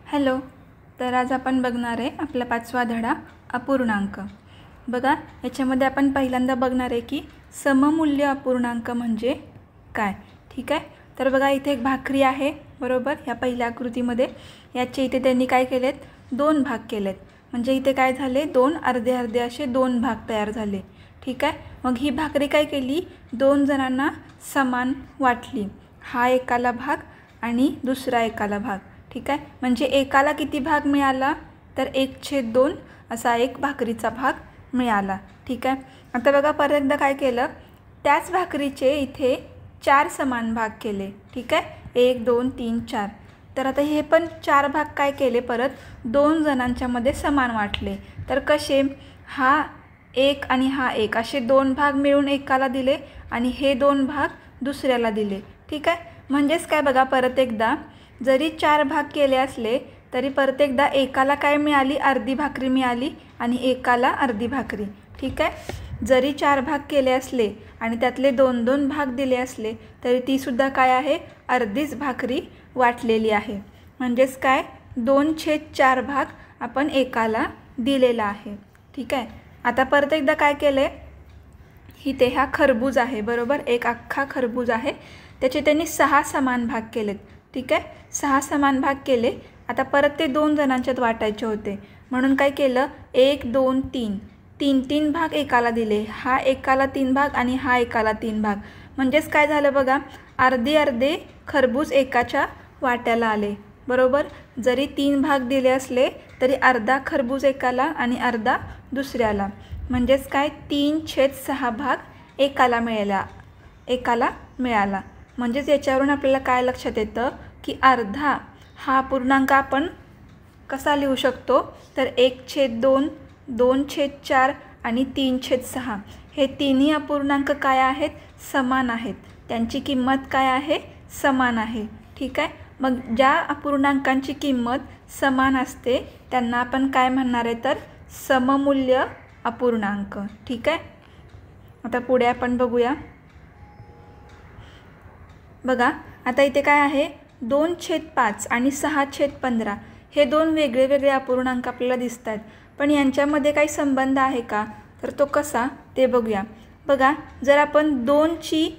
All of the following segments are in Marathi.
हॅलो. तर आज आपण बघणार आहे आपला 5वा धडा अपूर्णांक. बघा, याच्यामध्ये आपण पहिल्यांदा बघणार आहे की सममूल्य अपूर्णांक म्हणजे काय. ठीक आहे. तर बघा, इथे एक भाकरी आहे बरोबर. या पहिल्या आकृतीमध्ये याचे इथे त्यांनी काय केलेत, 2 भाग केलेत. म्हणजे इथे काय झाले, 2 अर्धे अर्धे असे 2 भाग तयार झाले. ठीक आहे. मग ही भाकरी काय केली, 2 जणांना समान वाटली. हा एकाला भाग आणि दुसरा एकाला भाग. ठीक आहे. म्हणजे एकाला किती भाग मिळाला, तर 1/2 असा एक भाकरीचा भाग मिळाला. ठीक आहे. आता बघा, परत एकदा काय केलं, त्याच भाकरीचे इथे 4 समान भाग केले. ठीक आहे. 1 2 3 4. तर आता हे पण 4 भाग काय केले, परत 2 जणांच्या मध्ये समान वाटले. तर कसे, हा 1 आणि हा 1 असे 2 भाग मिळून एकाला दिले आणि हे 2 भाग दुसऱ्याला दिले. ठीक आहे. म्हणजेच काय बघा, परत एकदा जरी 4 भाग केले असले तरी परत एकदा एकाला काय मिळाली, अर्धी भाकरी मिळाली आणि एकाला अर्धी भाकरी. ठीक आहे. जरी 4 भाग केले असले आणि त्यातले 2-2 भाग दिले असले तरी तीसुद्धा काय आहे, अर्धीच भाकरी वाटलेली आहे. म्हणजेच काय, 2/4 भाग आपण एकाला दिलेला आहे. ठीक आहे. आता परत एकदा काय केलं आहे, इथे हा खरबूज आहे बरोबर. एक अख्खा खरबूज आहे, त्याचे त्यांनी 6 समान भाग केलेत. ठीक आहे. 6 समान भाग केले. आता परत ते 2 जणांच्यात वाटायचे होते म्हणून काय केलं, 1 2 3 3 भाग एकाला दिले. हा एकाला 3 भाग आणि हा एकाला 3 भाग. म्हणजेच काय झालं बघा, अर्धे अर्धे खरबूज एकाच्या वाट्याला आले बरोबर. जरी 3 भाग दिले असले तरी अर्धा खरबूज एकाला आणि अर्धा दुसऱ्याला. म्हणजेच काय, 3/6 भाग एकाला मिळाला. म्हणजेच याच्यावरून आपल्याला काय लक्षात येतं की अर्धा हा अपूर्णांक आपण कसा लिहू शकतो, तर 1/2 2/4 आणि 3/6 हे तिन्ही अपूर्णांक काय आहेत, समान आहेत. त्यांची किंमत काय आहे, समान आहे. ठीक आहे. मग ज्या अपूर्णांकांची किंमत समान असते त्यांना आपण काय म्हणणार आहे, तर सममूल्य अपूर्णांक. ठीक आहे. आता पुढे आपण बघूया. बघा, आता इथे काय आहे, 2/5 आणि 6/15 हे 2 वेगळे वेगळे अपूर्णांक आपल्याला दिसत आहेत. पण यांच्यामध्ये काही संबंध आहे का, तर तो कसा ते बघूया. बघा, जर आपण 2ची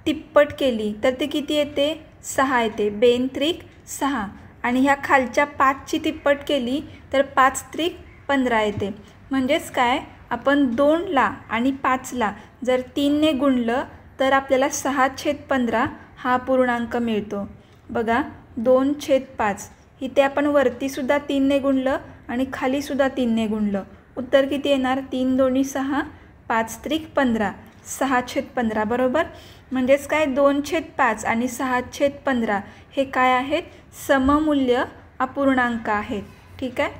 तिप्पट केली तर ते किती येते, 6 येते. 2×3=6. आणि ह्या खालच्या 5ची तिप्पट केली तर 5×3=15 येते. म्हणजेच काय, आपण 2ला आणि 5ला जर 3ने गुणलं तर आपल्याला 6/15 हा अपूर्णांक मिळतो. बघा, 2/5 इथे आपण वरतीसुद्धा 3ने गुणलं आणि खालीसुद्धा 3ने गुणलं. उत्तर किती येणार, 3 2 6 5×3=15 6/15 बरोबर. म्हणजेच काय, 2/5 आणि 6/15 हे काय आहेत, सममूल्य अपूर्णांक आहेत. ठीक आहे.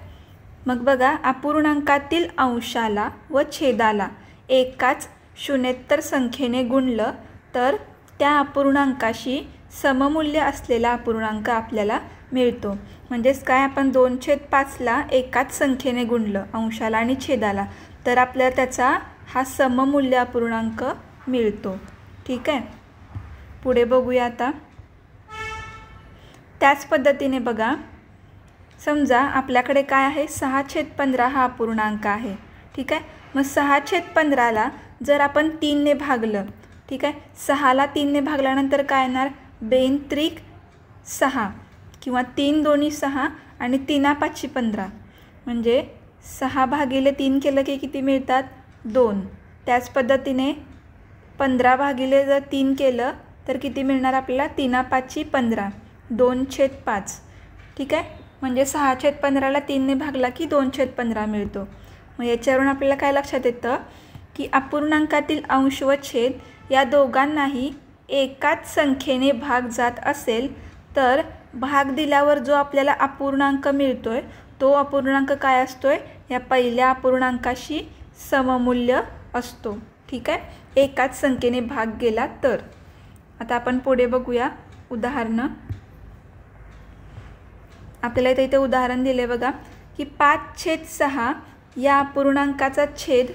मग बघा, अपूर्णांकातील अंशाला व छेदाला एकाच शून्येतर संख्येने गुणलं तर त्या अपूर्णांकाशी सममूल्य असलेला अपूर्णांक आपल्याला मिळतो. म्हणजेच काय, आपण 2/5ला एकाच संख्येने गुणलं अंशाला आणि छेदाला तर आपल्याला त्याचा हा सममूल्य अपूर्णांक मिळतो. ठीक आहे. पुढे बघूया. आता त्याच पद्धतीने बघा, समजा आपल्याकडे काय आहे, 6/15 हा अपूर्णांक आहे. ठीक आहे. मग 6/15ला जर आपण 3ने भागलं, ठीक आहे, 6ला 3ने भागल्यानंतर काय येणार, 2×3=6 किंवा 3 2 6 आणि 3×5=15. म्हणजे 6/3 केलं की किती मिळतात, 2. त्याच पद्धतीने 15/3 जर 3 केलं तर किती मिळणार आपल्याला, 3×5=15 2/5. ठीक आहे. म्हणजे 6/15ला 3ने भागला की 2/15 मिळतो. मग याच्यावरून आपल्याला काय लक्षात येतं की अपूर्णांकातील अंश व छेद या दोघांनाही एकाच संख्येने भाग जात असेल तर भाग दिल्यावर जो आपल्याला अपूर्णांक मिळतोय तो अपूर्णांक काय असतोय, या पहिल्या अपूर्णांकाशी सममूल्य असतो. ठीक आहे. एकाच संख्येने भाग गेला तर. आता आपण पुढे बघूया उदाहरणं. आपल्याला इथे उदाहरण दिले बघा की 5/6 या अपूर्णांकाचा छेद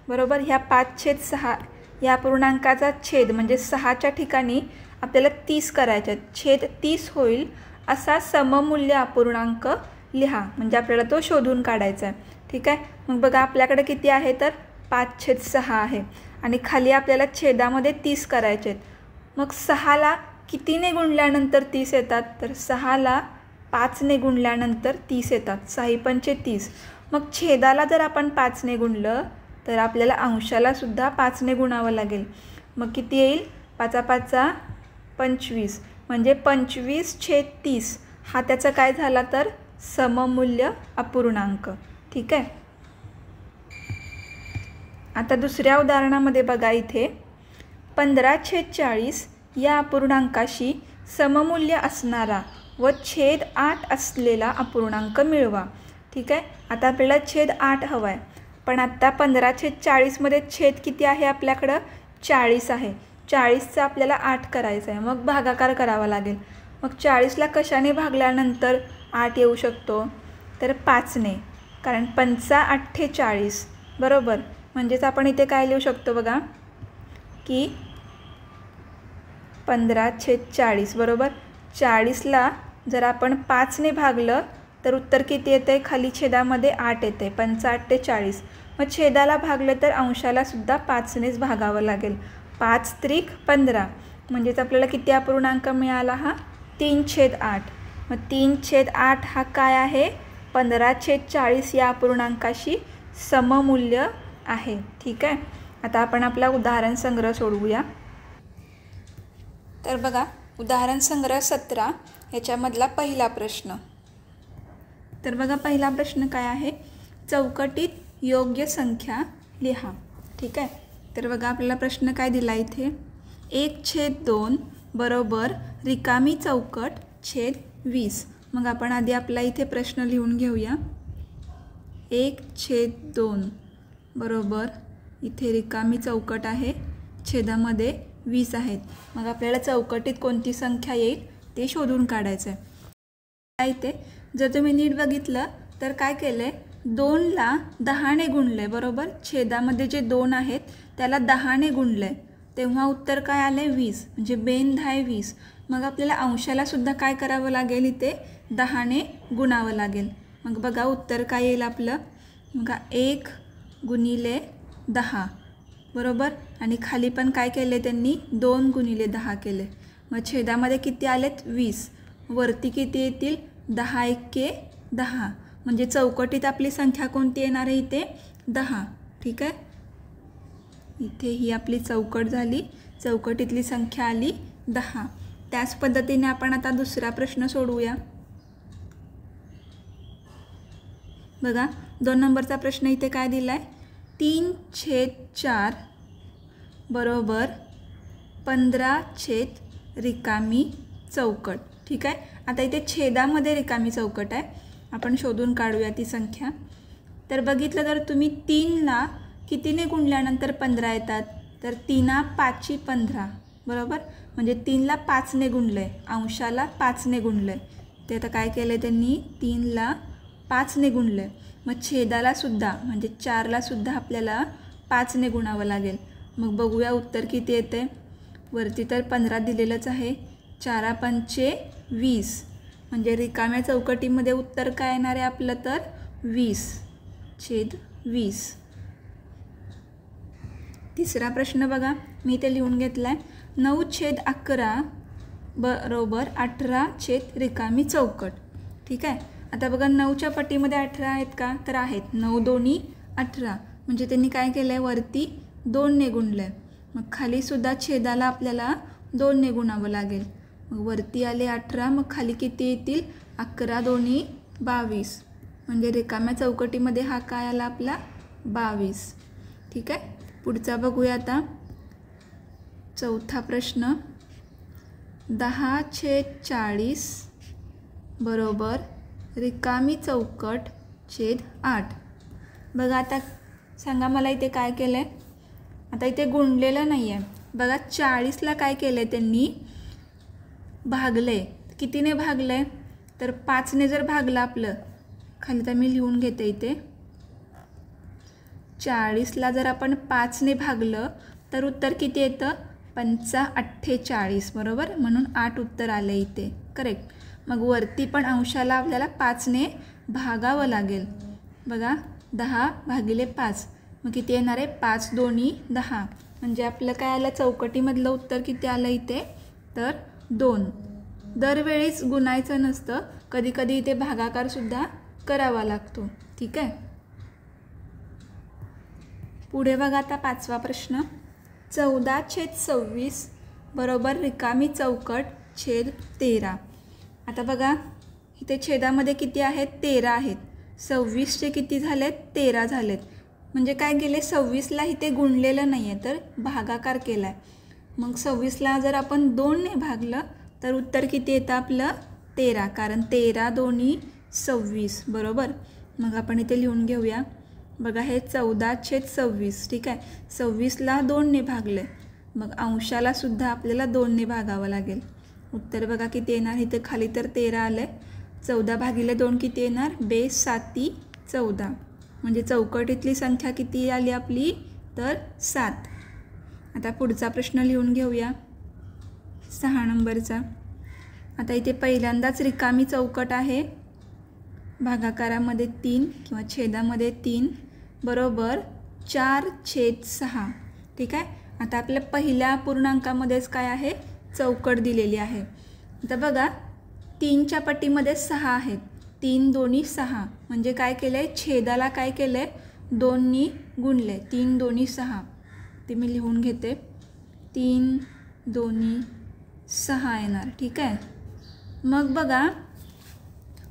बरोबर. ह्या 5/6 या अपूर्णांकाचा छेद म्हणजे 6च्या ठिकाणी आपल्याला 30 करायचे, छेद 30 होईल असा सममूल्य अपूर्णांक लिहा, म्हणजे आपल्याला तो शोधून काढायचा आहे. ठीक आहे. मग बघा आपल्याकडे किती आहे तर 5/6 आहे आणि खाली आपल्याला छेदामध्ये 30 करायचे आहेत. मग 6ला कितीने गुणल्यानंतर 30 येतात तर 6ला 5ने गुणल्यानंतर 30 येतात. 6 पंचे 30. मग छेदाला जर आपण 5ने गुणलं तर आपल्याला अंशाला सुद्धा 5ने गुणावं लागेल. मग किती येईल 5×5 25 म्हणजे 25/30 हा त्याचा काय झाला तर सममूल्य अपूर्णांक. ठीक आहे. आता दुसऱ्या उदाहरणामध्ये बघा इथे 15/40 या अपूर्णांकाशी सममूल्य असणारा व छेद 8 असलेला अपूर्णांक मिळवा. ठीक आहे. आता आपल्याला छेद 8 हवा आहे, पण आत्ता 15/40मध्ये छेद किती आहे आपल्याकडं 40 आहे. 40चा आपल्याला 8 करायचा आहे, मग भागाकार करावा लागेल. मग 40ला कशाने भागल्यानंतर 8 येऊ शकतो तर 5ने, कारण 5×8 = 40 बरोबर. म्हणजेच आपण इथे काय लिहू शकतो बघा की 15/40 बरोबर. 40ला जर आपण 5ने भागलं तर उत्तर किती येते खाली छेदामध्ये 8 येते. 5×8 = 40. मग छेदाला भागलं तर अंशाला सुद्धा 5नेच भागावं लागेल. 5×3 = 15 म्हणजेच आपल्याला किती अपूर्णांक मिळाला हा 3/8. मग 3/8 हा काय आहे 15/40 या अपूर्णांकाशी सममूल्य आहे. ठीक आहे. आता आपण आपला उदाहरण संग्रह सोडवूया. तर बघा उदाहरण संग्रह 17 याच्यामधला पहिला प्रश्न. तर बघा पहिला प्रश्न काय आहे चौकटीत योग्य संख्या लिहा. ठीक आहे. तर बघा आपल्याला प्रश्न काय दिला इथे 1/2 बरोबर रिकामी चौकट छेद 20. मग आपण आधी आपला इथे प्रश्न लिहून घेऊया. 1/2 बरोबर इथे रिकामी चौकट आहे, छेदामध्ये 20 आहेत. मग आपल्याला चौकटीत कोणती संख्या येईल ते शोधून काढायचं आहे. इथे जर तुम्ही नीट बघितलं तर काय केलं आहे 2ला 10ने गुणले बरोबर. छेदामध्ये जे 2 आहेत त्याला 10ने गुणले तेव्हा उत्तर काय आले 20 म्हणजे बेन 10 20. मग आपल्याला अंशाला सुद्धा काय करावं लागेल इथे 10ने गुणावं लागेल. मग बघा उत्तर काय येईल आपलं बघा 1×10 बरोबर. आणि खाली पण काय केले त्यांनी 2×10 केले. मग छेदामध्ये किती आलेत 20. वरती किती येतील 10×1 = 10 म्हणजे चौकटीत आपली संख्या कोणती येणार आहे इथे 10. ठीक आहे. इथे ही आपली चौकट झाली, चौकटीतली संख्या आली 10. त्याच पद्धतीने आपण आता दुसरा प्रश्न सोडवूया. बघा 2 नंबरचा प्रश्न इथे काय दिला आहे 3/4 बरोबर 15 रिकामी चौकट. ठीक आहे. आता इथे छेदामध्ये रिकामी चौकट आहे, आपण शोधून काढूया ती संख्या. तर बघितलं तर तुम्ही 3ला कितीने गुणल्यानंतर 15 येतात तर 3×5 = 15 बरोबर. म्हणजे 3ला 5ने गुणलं आहे, अंशाला 5ने गुणलं आहे. ते आता काय केलं आहे त्यांनी 3ला 5ने गुणलं आहे. मग छेदाला सुद्धा म्हणजे 4ला सुद्धा आपल्याला 5ने गुणावं लागेल. मग बघूया उत्तर किती येते. वरती तर 15 दिलेलंच आहे, 4×5 = 20 म्हणजे रिकाम्या चौकटीमध्ये उत्तर काय येणार आहे आपलं तर 20/20. तिसरा प्रश्न बघा मी इथे लिहून घेतला आहे 9/11 बरोबर 18 रिकामी चौकट. ठीक आहे. आता बघा 9च्या पट्टीमध्ये 18 आहेत का तर आहेत. 9×2 = 18 म्हणजे त्यांनी काय केलं आहे वरती 2ने गुणलं आहे. मग खालीसुद्धा छेदाला आपल्याला 2ने गुणावं लागेल. मग वरती आले 18 मग खाली किती येतील 11×2 = 22 म्हणजे रिकाम्या चौकटीमध्ये हा काय आला आपला 22. ठीक आहे. पुढचा बघूया आता चौथा प्रश्न 10/40 बरोबर रिकामी चौकट छेद 8. बघा आता सांगा मला इथे काय केलं आहे. आता इथे गुणलेलं नाही आहे बघा. 40ला काय केलं आहे त्यांनी भागले. कितीने भागले तर 5ने जर भागलं आपलं खाली तर मी लिहून घेते इथे 40ला जर आपण 5ने भागलं तर उत्तर किती येतं 5×48 बरोबर. म्हणून 8 उत्तर आले इथे करेक्ट. मग वरती पण अंशाला आपल्याला 5ने भागावं लागेल. बघा 10 भागिले 5 मग किती येणार आहे 5 दोन्ही 10. म्हणजे आपलं काय आलं चौकटीमधलं उत्तर किती आलं इथे तर 2. दरवेळीच गुणायचं नसतं, कधी कधी इथे भागाकार सुद्धा करावा लागतो. ठीक आहे. पुढे बघा आता 5वा प्रश्न. 14/26 बरोबर रिकामी चौकट छेद 13. आता बघा इथे छेदामध्ये किती आहेत 13 आहेत. 26चे किती झालेत 13 झालेत. म्हणजे काय केले 26ला इथे गुणलेलं नाही आहे तर भागाकार केला आहे. मग 26ला जर आपण 2ने भागलं तर उत्तर किती येतं आपलं 13, कारण 13 दोन्ही 26 बरोबर. मग आपण इथे लिहून घेऊया. बघा हे 14/26. ठीक आहे. 26ला 2ने भागले मग अंशाला सुद्धा आपल्याला 2ने भागावं लागेल. उत्तर बघा किती येणार. इथे खाली तर 13 आलं आहे. 14 भागिले 2 किती येणार 2×7 = 14. म्हणजे चौकटीतली संख्या किती आली आपली तर 7. आता पुढचा प्रश्न लिहून घेऊया 6 नंबरचा. आता इथे पहिल्यांदाच रिकामी चौकट आहे. भागाकारामध्ये 3 किंवा छेदामध्ये 3 बरोबर 4/6. ठीक आहे. आता आपल्या पहिल्या पूर्णांकामध्येच काय आहे चौकट दिलेली आहे. आता बघा 3च्या पट्टीमध्ये 6 आहेत. 3 दोन्ही 6 म्हणजे काय केलं आहे छेदाला काय केलं आहे 2नी गुणले. 3 दोन्ही 6 ते मी लिहून घेते. 3 दोन्ही 6 येणार. ठीक आहे. मग बघा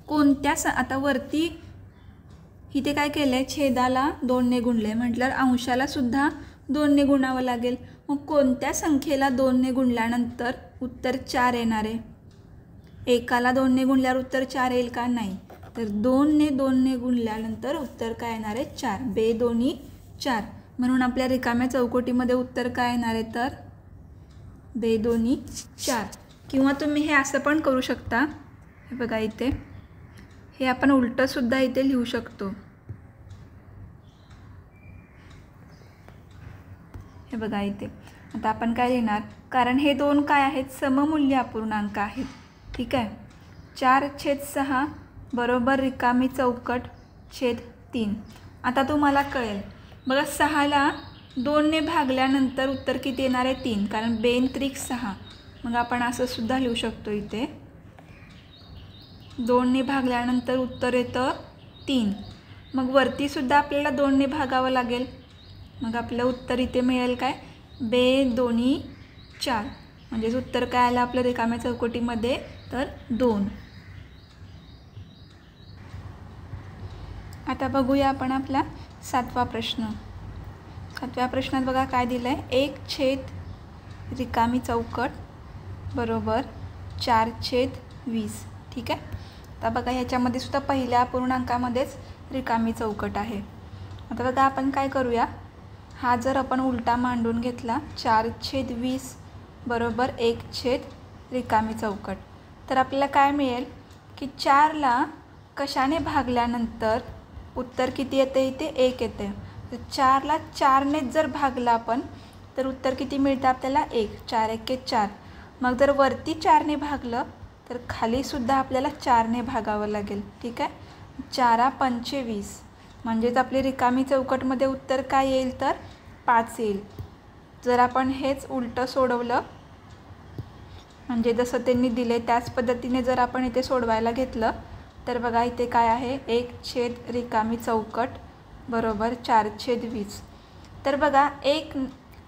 कोणत्या आता वरती इथे काय केलं आहे छेदाला 2ने गुणले म्हटल्यावर अंशाला सुद्धा 2ने गुणावं लागेल. मग कोणत्या संख्येला 2ने गुणल्यानंतर उत्तर 4 येणार आहे. एकाला 2ने गुणल्यावर उत्तर 4 येईल का नाही. तर 2ने गुणल्यानंतर उत्तर काय येणार आहे 4. 2 दोन्ही 4. म्हणून आपल्या रिकाम्या चौकटीमध्ये उत्तर काय येणार आहे तर 2 दोन्ही 4. किंवा तुम्ही हे असं पण करू शकता. हे बघा इथे हे आपण उलटं सुद्धा इथे लिहू शकतो. हे बघा इथे आता आपण काय लिहिणार कारण हे दोन काय आहेत सममूल्य अपूर्णांक आहेत. ठीक आहे. 4/6 बरोबर रिकामी चौकट छेद 3. आता तुम्हाला कळेल बघा 6ला 2ने भागल्यानंतर उत्तर किती येणार आहे 3, कारण 2×6. मग आपण असं सुद्धा लिहू शकतो इथे 2ने भागल्यानंतर उत्तर येतं 3. मग वरती सुद्धा आपल्याला 2ने भागावं लागेल. मग आपलं उत्तर इथे मिळेल काय 2 दोन्ही 4. म्हणजेच उत्तर काय आलं आपलं रिकाम्या चौकटीमध्ये तर 2. आता बघूया आपण आपला 7वा प्रश्न. 7व्या प्रश्नात बघा काय दिलं आहे 1 रिकामी चौकट बरोबर 4/20. ठीक आहे. आता बघा ह्याच्यामध्ये सुद्धा पहिल्या पूर्णांकामध्येच रिकामी चौकट आहे. आता बघा आपण काय करूया हा जर आपण उलटा मांडून घेतला 4/20 बरोबर 1 रिकामी चौकट तर आपल्याला काय मिळेल की 4ला कशाने भागल्यानंतर उत्तर किती येते इथे 1 येते. तर 4ला 4ने जर भागला आपण तर उत्तर किती मिळतं आपल्याला 1. 4×1 = 4. मग जर वरती 4ने भागलं तर खाली सुद्धा आपल्याला 4ने भागावं लागेल. ठीक आहे. 4×5 म्हणजेच आपली रिकामी चौकटमध्ये उत्तर काय येईल तर 5 येईल. जर आपण हेच उलटं सोडवलं म्हणजे जसं त्यांनी दिले त्याच पद्धतीने जर आपण इथे सोडवायला घेतलं तर बघा इथे काय आहे 1 रिकामी चौकट बरोबर 4/20. तर बघा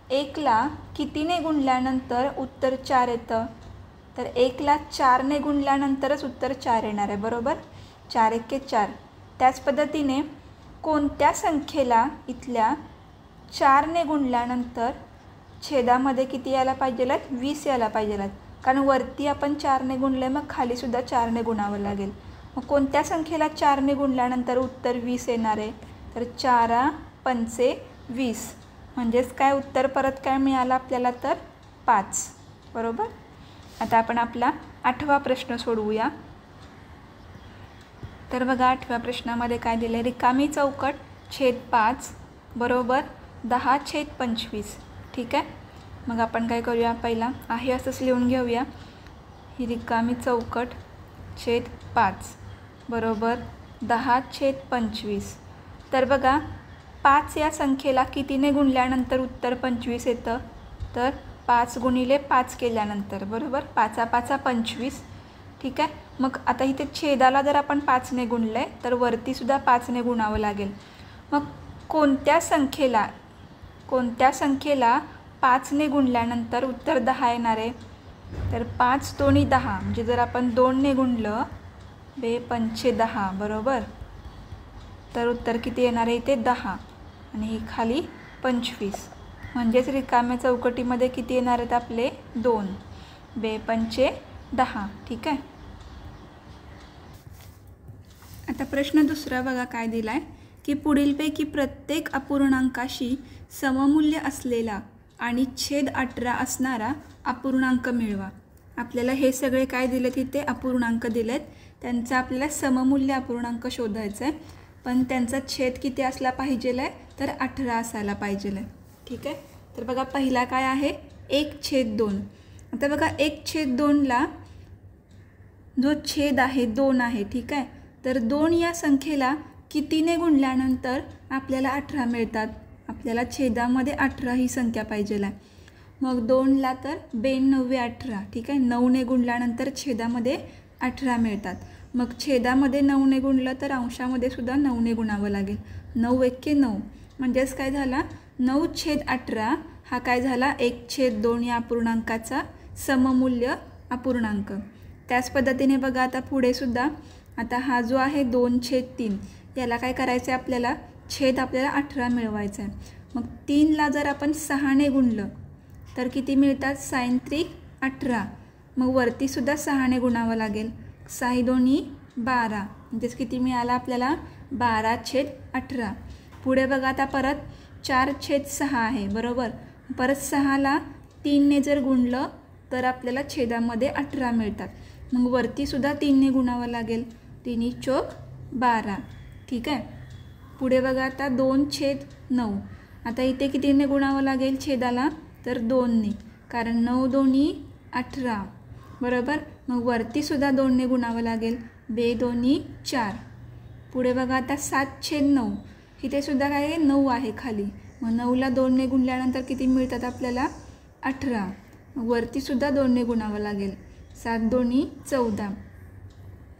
1ला कितीने गुणल्यानंतर उत्तर 4 येतं तर 1ला 4ने गुणल्यानंतरच उत्तर 4 येणार आहे बरोबर. 4×1 = 4. त्याच पद्धतीने कोणत्या संख्येला इथल्या 4ने गुणल्यानंतर छेदामध्ये किती यायला पाहिजेलात 20 यायला पाहिजेलात, कारण वरती आपण 4ने गुणले मग खाली सुद्धा 4ने गुणावं लागेल. मग कोणत्या संख्येला 4ने गुणल्यानंतर उत्तर 20 येणार आहे तर 4×5 = 20. म्हणजेच काय उत्तर परत काय मिळालं आपल्याला तर 5 बरोबर. आता आपण आपला 8वा प्रश्न सोडवूया. तर बघा 8व्या प्रश्नामध्ये काय दिलं आहे रिकामी चौकट छेद 5 बरोबर 10/25. ठीक आहे. मग आपण काय करूया पहिला आहे असंच लिहून घेऊया ही रिकामी चौकट छेद 5 बरोबर 10/25. तर बघा 5 या संख्येला कितीने गुणल्यानंतर उत्तर 25 येतं, तर 5 गुणिले 5 केल्यानंतर बरोबर 5 25. ठीक आहे. मग आता इथे छेदाला जर आपण 5ने गुणले तर वरतीसुद्धा 5ने गुणावं लागेल. मग कोणत्या संख्येला 5ने गुणल्यानंतर उत्तर 10 येणार आहे, तर 5 दोन्ही 10 म्हणजे जर आपण 2ने गुणलं 2 पंचे 10 बरोबर, तर उत्तर किती येणार आहे इथे 10 आणि ही खाली 25. म्हणजेच रिकाम्या चौकटीमध्ये किती येणार आहेत आपले 2. 2 पंचे 10. ठीक आहे. आता प्रश्न दुसरा बघा काय दिला आहे की पुढीलपैकी प्रत्येक अपूर्णांकाशी सममूल्य असलेला आणि छेद 18 असणारा अपूर्णांक मिळवा. आपल्याला हे सगळे काय दिलेत इथे अपूर्णांक दिलेत, त्यांचा आपल्याला सममूल्य अपूर्णांक शोधायचा आहे, पण त्यांचा छेद किती असला पाहिजे आहे, तर 18 असायला पाहिजे आहे. ठीक आहे. तर बघा पहिला काय आहे 1/2. आता बघा 1/2ला जो छेद आहे 2 आहे. ठीक आहे. तर 2 या संख्येला कितीने गुणल्यानंतर आपल्याला 18 मिळतात. आपल्याला छेदामध्ये 18 ही संख्या पाहिजे आहे. मग 2ला तर 2×9 18. ठीक आहे. 9ने गुणल्यानंतर छेदामध्ये 18 मिळतात. मग छेदामध्ये 9ने गुणलं तर अंशामध्ये सुद्धा 9ने गुणावं लागेल. 9 × 9 म्हणजेच काय झाला 9/18 हा काय झाला 1/2 या अपूर्णांकाचा सममूल्य अपूर्णांक. त्याच पद्धतीने बघा आता पुढे सुद्धा आता हा जो आहे 2/3 याला काय करायचं आहे आपल्याला छेद आपल्याला 18 मिळवायचा आहे. मग 3ला जर आपण 6ने गुणलं तर किती मिळतात 6×3 18. मग वरतीसुद्धा 6ने गुणावं लागेल. 6 2 12 म्हणजेच किती मिळाला आपल्याला 12/18. पुढे बघा आता परत 4/6 आहे बरोबर. परत 6ला 3ने जर गुणलं तर आपल्याला छेदामध्ये 18 मिळतात. मग वरतीसुद्धा 3ने गुणावं लागेल. 3 × 4 12. ठीक आहे. पुढे बघा आता 2/9. आता इथे कितीने गुणावं लागेल छेदाला तर 2ने, कारण 9 2 18 बरोबर. मग वरतीसुद्धा 2ने गुणावं लागेल. 2 2 4. पुढे बघा आता 7/9. इथे सुद्धा काय आहे 9 आहे खाली. मग 9ला 2ने गुणल्यानंतर किती मिळतात आपल्याला 18. मग वरतीसुद्धा 2ने गुणावं लागेल. 7 2 14.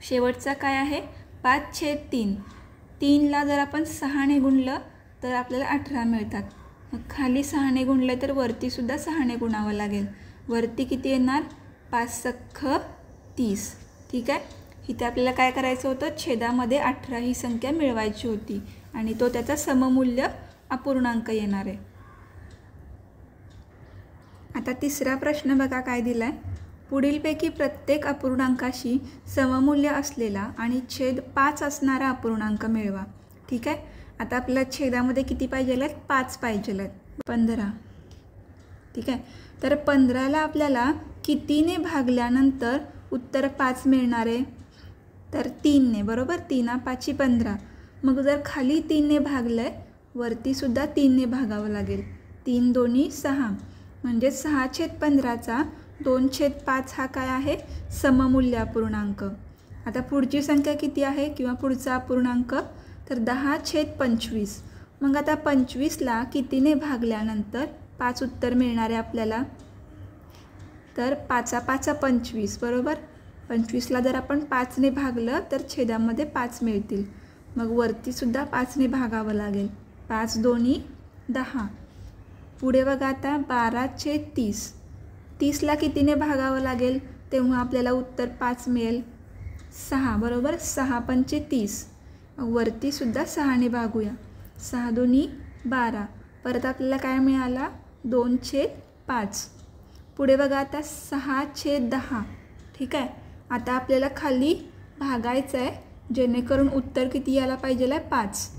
शेवटचा काय आहे 5/3. 3ला जर आपण 6ने गुणलं तर आपल्याला 18 मिळतात. मग खाली 6ने गुणले तर वरतीसुद्धा 6ने गुणावं लागेल. वरती किती येणार 5×6 30. ठीक आहे. इथे आपल्याला काय करायचं होतं छेदामध्ये 18 ही संख्या मिळवायची होती आणि तो त्याचा सममूल्य अपूर्णांक येणार आहे. आता तिसरा प्रश्न बघा काय दिला आहे. पुढीलपैकी प्रत्येक अपूर्णांकाशी सममूल्य असलेला आणि छेद 5 असणारा अपूर्णांक मिळवा. ठीक आहे. आता आपल्याला छेदामध्ये किती पाहिजे आहेत 5 पाहिजे आहेत 15. ठीक आहे. तर 15ला आपल्याला कितीने भागल्यानंतर उत्तर 5 मिळणार आहे, तर 3ने बरोबर. 3 5 15. मग जर खाली 3ने भागलं आहे वरतीसुद्धा 3ने भागावं लागेल. 3 2 6 म्हणजे 6/15चा 2/5 हा काय आहे सममूल्य अपूर्णांक. आता पुढची संख्या किती आहे किंवा पुढचा अपूर्णांक तर 10/25. मग आता 25ला कितीने भागल्यानंतर 5 उत्तर मिळणार आहे आपल्याला, तर 5 5 25 बरोबर. 25ला जर आपण 5ने भागलं तर छेदामध्ये 5 मिळतील. मग वरतीसुद्धा 5ने भागावं लागेल. 5 2 10. पुढे बघा आता 12/30. 30ला कितीने भागावं लागेल तेव्हा आपल्याला उत्तर 5 मिळेल 6 बरोबर. 6 5 30. वरतीसुद्धा 6ने भागूया. 6 2 12. परत आपल्याला काय मिळाला 2/5. पुढे बघा आता 6/10. ठीक आहे. आता आपल्याला खाली भागायचं आहे जेणेकरून उत्तर किती यायला पाहिजे आहे 5.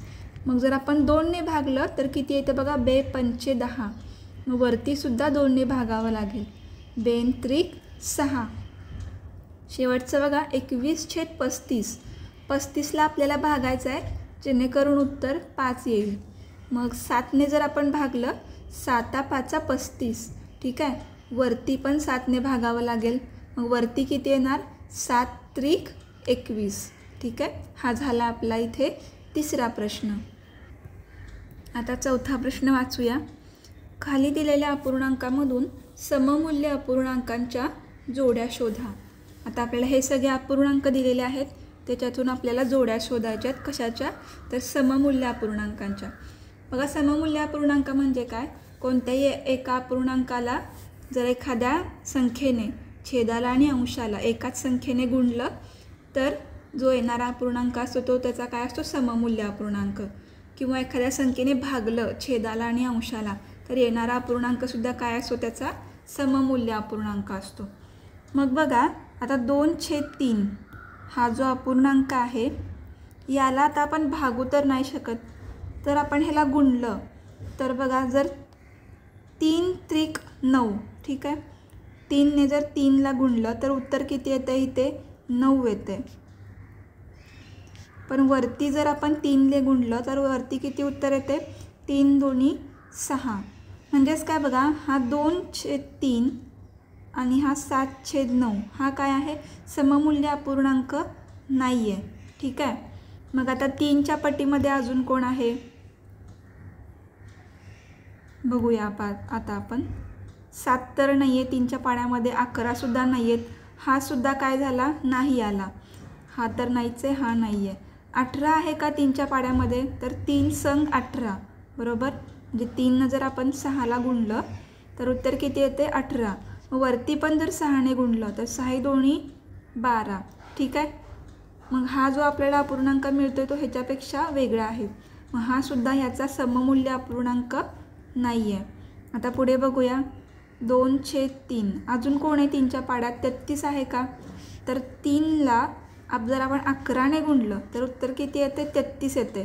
मग जर आपण 2ने भागलं तर किती येतं बघा 2 पंचे 10. मग वरतीसुद्धा 2ने भागावं लागेल. 2 त्रिक 6. शेवटचं बघा 21/35. 35ला आपल्याला भागायचं आहे जेणेकरून उत्तर 5 येईल. मग 7ने जर आपण भागलं 7 5 35. ठीक आहे. वरती पण 7ने भागावं लागेल. मग वरती किती येणार 7 त्रिक 21. ठीक आहे, हा झाला आपला इथे तिसरा प्रश्न. आता चौथा प्रश्न वाचूया. खाली दिलेल्या अपूर्णांकामधून सममूल्य अपूर्णांकांच्या जोड्या शोधा. आता आपल्याला हे सगळे अपूर्णांक दिलेले आहेत, त्याच्यातून आपल्याला जोड्या शोधायच्यात. कशाच्या? तर सममूल्य अपूर्णांकांच्या. बघा, सममूल्य अपूर्णांक म्हणजे काय? कोणत्याही एका अपूर्णांकाला जर एखाद्या संख्येने छेदाला आणि अंशाला एकाच संख्येने गुणलं तर जो येणारा अपूर्णांक असतो तो त्याचा काय असतो? सममूल्य अपूर्णांक. किंवा एखाद्या संख्येने भागलं छेदाला आणि अंशाला तर येणारा अपूर्णांकसुद्धा काय असतो? त्याचा सममूल्य अपूर्णांक असतो. मग बघा, आता 2/3 हा जो अपूर्णांक आहे याला आता आपण भागू तर नाही शकत, तर आपण ह्याला गुणलं तर बघा, जर 3 त्रिक 9. ठीक आहे, 3ने जर 3ला गुणलं तर उत्तर किती येतं? इथे 9 येते. पण वरती जर आपण 3ने गुणलं तर वरती किती उत्तर येते? 3 2 6. म्हणजेच काय बघा, हा 2/3 आणि हा 7/9 हा काय आहे? सममूल्य अपूर्णांक नाही आहे. ठीक आहे, मग आता 3च्या पटीमध्ये अजून कोण आहे बघूया आता आपण. 7 तर नाही आहे 3च्या पाड्यामध्ये, 11सुद्धा नाही आहेत, हा सुद्धा काय झाला? नाही आला. हा तर नाहीच आहे, हा नाही आहे. 18 आहे का 3च्या पाड्यामध्ये? तर 3 संग 18 बरोबर. म्हणजे 3नं जर आपण 6ला गुणलं तर उत्तर किती येते? 18. वरती पण जर 6ने गुणलं तर 6 2 12. ठीक आहे, मग हा जो आपल्याला अपूर्णांक मिळतोय तो ह्याच्यापेक्षा वेगळा आहे. मग हा सुद्धा ह्याचा सममूल्य अपूर्णांक नाही आहे. आता पुढे बघूया, 2/3 अजून कोण आहे 3च्या पाड्यात? 33 आहे का? तर 3ला जर आपण 11ने गुणलं तर उत्तर किती येते? 33 येते.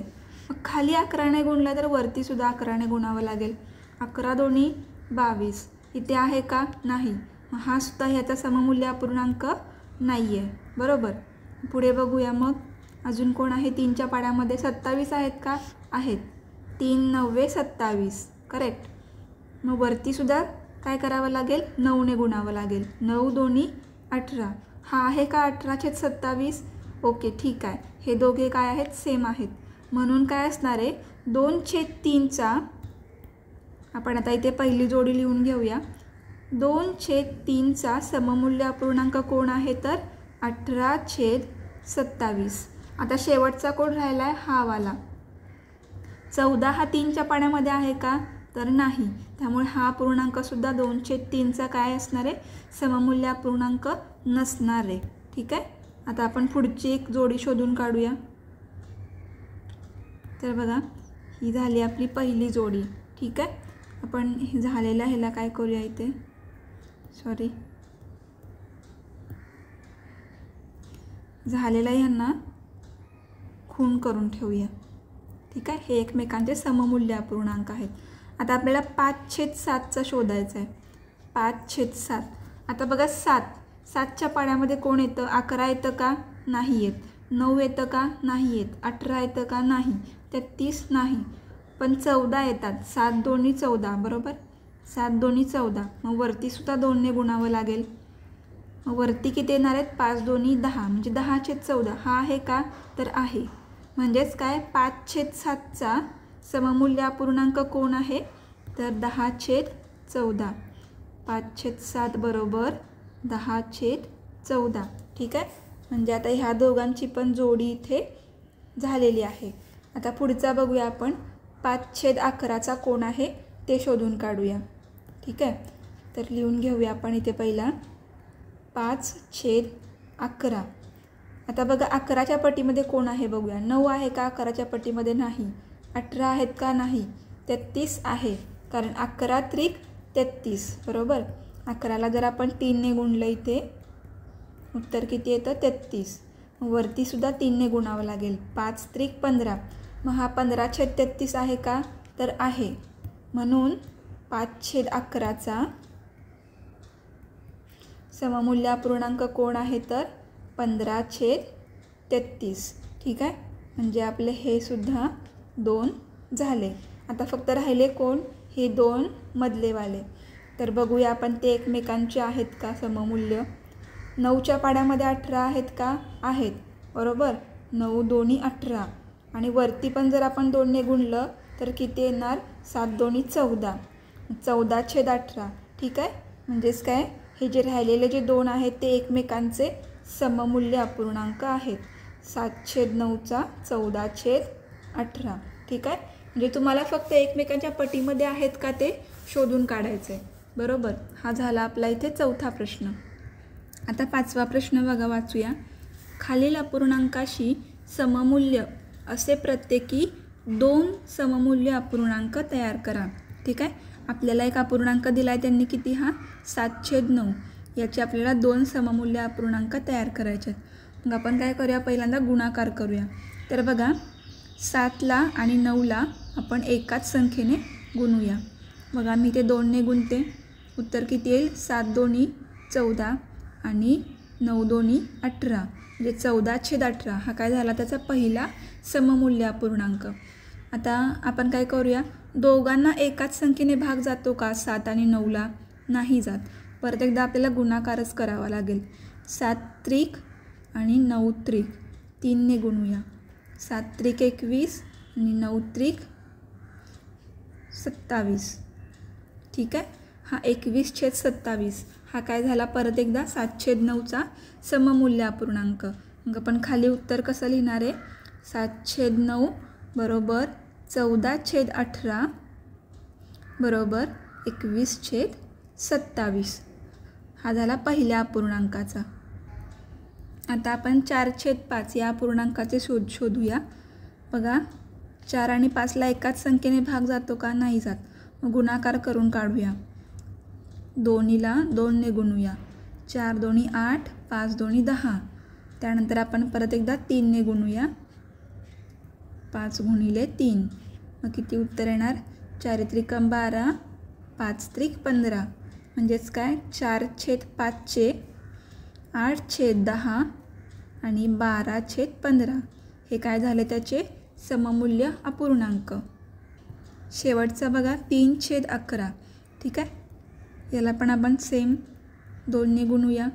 मग खाली 11ने गुणलं तर वरतीसुद्धा 11ने गुणावं लागेल. 11 2 22. इथे आहे का? नाही. मग हा सुद्धा ह्याचा सममूल्य अपूर्णांक नाही आहे बरोबर. पुढे बघूया, मग अजून कोण आहे 3च्या पाड्यामध्ये? 27 आहेत का? आहेत. 3 9 27 करेक्ट. मग वरतीसुद्धा काय करावं लागेल? 9ने गुणावं लागेल. 9 2 18. हा आहे का 18/27? ओके, ठीक आहे, हे दोघे काय आहेत? सेम आहेत. म्हणून काय असणार आहे? 2/3चा आपण आता इथे पहिली जोडी लिहून घेऊया. 2/3चा सममूल्य अपूर्णांक कोण आहे? तर 18/27. आता शेवटचा कोण राहिला आहे? हा वाला 14. हा 3च्या पाड्यामध्ये आहे का? तर नाही. त्यामुळे हा अपूर्णांकसुद्धा 2/3चा काय असणार आहे? सममूल्य अपूर्णांक नसणार आहे. ठीक आहे, आता आपण पुढची एक जोडी शोधून काढूया. तर बघा, ही झाली आपली पहिली जोडी. ठीक आहे, आपण झालेल्या ह्याला काय करूया इथे, झालेल्या ह्यांना खूण करून ठेवूया. ठीक आहे, हे एकमेकांचे सममूल्य अपूर्णांक आहेत. आता आपल्याला 5/7चा शोधायचा आहे. 5/7. आता बघा, 7च्या पाड्यामध्ये कोण येतं? 11 येतं का? नाही येत. 9 येतं का? नाही येत. 18 येतं का? नाही. 33 नाही. पण 14 येतात. 7 2 14 बरोबर. 7 2 14. मग वरतीसुद्धा 2ने गुणावं लागेल. मग वरती किती येणार आहेत? 5 2 10 म्हणजे 10/14. हा आहे का? तर आहे. म्हणजेच काय? 5/7चा सममूल्य अपूर्णांक कोण आहे? तर 10/14. 5/7 बरोबर 10/14. ठीक आहे, म्हणजे आता ह्या दोघांची पण जोडी इथे झालेली आहे. आता पुढचा बघूया आपण. 5/11चा कोण आहे ते शोधून काढूया. ठीक आहे, तर लिहून घेऊया आपण इथे पहिला 5/11. आता बघा, 11च्या पटीमध्ये कोण आहे बघूया. 9 आहे का 11च्या पटीमध्ये? नाही. 18 आहेत का? नाही. 33 आहे, कारण 11 त्रिक 33 बरोबर. 11ला जर आपण 3ने गुणलं इथे उत्तर किती येतं? 33. वरतीसुद्धा 3ने गुणावं लागेल. 5 त्रिक 15. मग हा 15/33 आहे का? तर आहे. म्हणून 5/11चा सममूल्य अपूर्णांक कोण आहे? तर 15/33. ठीक आहे, म्हणजे आपले हे सुद्धा 2 झाले. आता फक्त राहिले कोण? हे 2 मधलेवाले. तर बघूया आपण ते एकमेकांचे आहेत का सममूल्य. 9च्या पाड्यामध्ये 18 आहेत का? आहेत. बरोबर. 9 दोन्ही 18 आणि वरती पण जर आपण 2ने गुणलं तर किती येणार? 7 दोन्ही 14, 14/18. ठीक आहे. म्हणजेच काय, हे जे राहिलेले जे 2 आहेत ते एकमेकांचे सममूल्य अपूर्णांक आहेत. 7/9चा 14/18. ठीक आहे. म्हणजे तुम्हाला फक्त एकमेकांच्या पटीमध्ये आहेत का ते शोधून काढायचं आहे. बरोबर. हा झाला आपला इथे चौथा प्रश्न. आता 5वा प्रश्न बघा, वाचूया. खालील अपूर्णांकाशी सममूल्य असे प्रत्येकी 2 सममूल्य अपूर्णांक तयार करा. ठीक आहे. आपल्याला एक अपूर्णांक दिला आहे, त्यांनी किती? हा 7/9. याचे आपल्याला 2 सममूल्य अपूर्णांक तयार करायचे आहेत. मग आपण काय करूया? पहिल्यांदा गुणाकार करूया. तर बघा, 7ला आणि 9ला आपण एकाच संख्येने गुणूया. बघा, मी ते 2ने गुणते. उत्तर किती येईल? 7 दोन्ही 14 आणि 9 दोन्ही 18. म्हणजे 14/18 हा काय झाला? त्याचा पहिला सममूल्य अपूर्णांक. आता आपण काय करूया? दोघांना एकाच संख्येने भाग जातो का 7 आणि 9ला? नाही जात. परत एकदा आपल्याला गुणाकारच करावा लागेल. 7 आणि 9 3ने गुणूया. 7 21 आणि 9 27. ठीक आहे. हा 21/27 हा काय झाला? परत एकदा 7/9चा सममूल्य अपूर्णांक. मग आपण खाली उत्तर कसं लिहिणार आहे? 7/9 बरोबर 14/18 बरोबर 21/27. हा झाला पहिल्या अपूर्णांकाचा. आता आपण 4/5 या अपूर्णांकाचे शोधूया. बघा, 4 आणि 5ला एकाच संख्येने भाग जातो का? नाही जात. मग गुणाकार करून काढूया. दोन्हीला 2ने गुणूया. 4 दोन्ही 8, 5 दोन्ही 10. त्यानंतर आपण परत एकदा 3ने गुणूया. 5 गुणिले 3. मग किती उत्तर येणार? 4 त्रिकम 12, 5 त्रिक 15. म्हणजेच काय? 4/5चे 8/10 आणि 12/15 हे काय झाले? त्याचे सममूल्य अपूर्णांक. शेवटचा बघा, 3/11. ठीक आहे. याला पण आपण सेम 2ने गुणूया.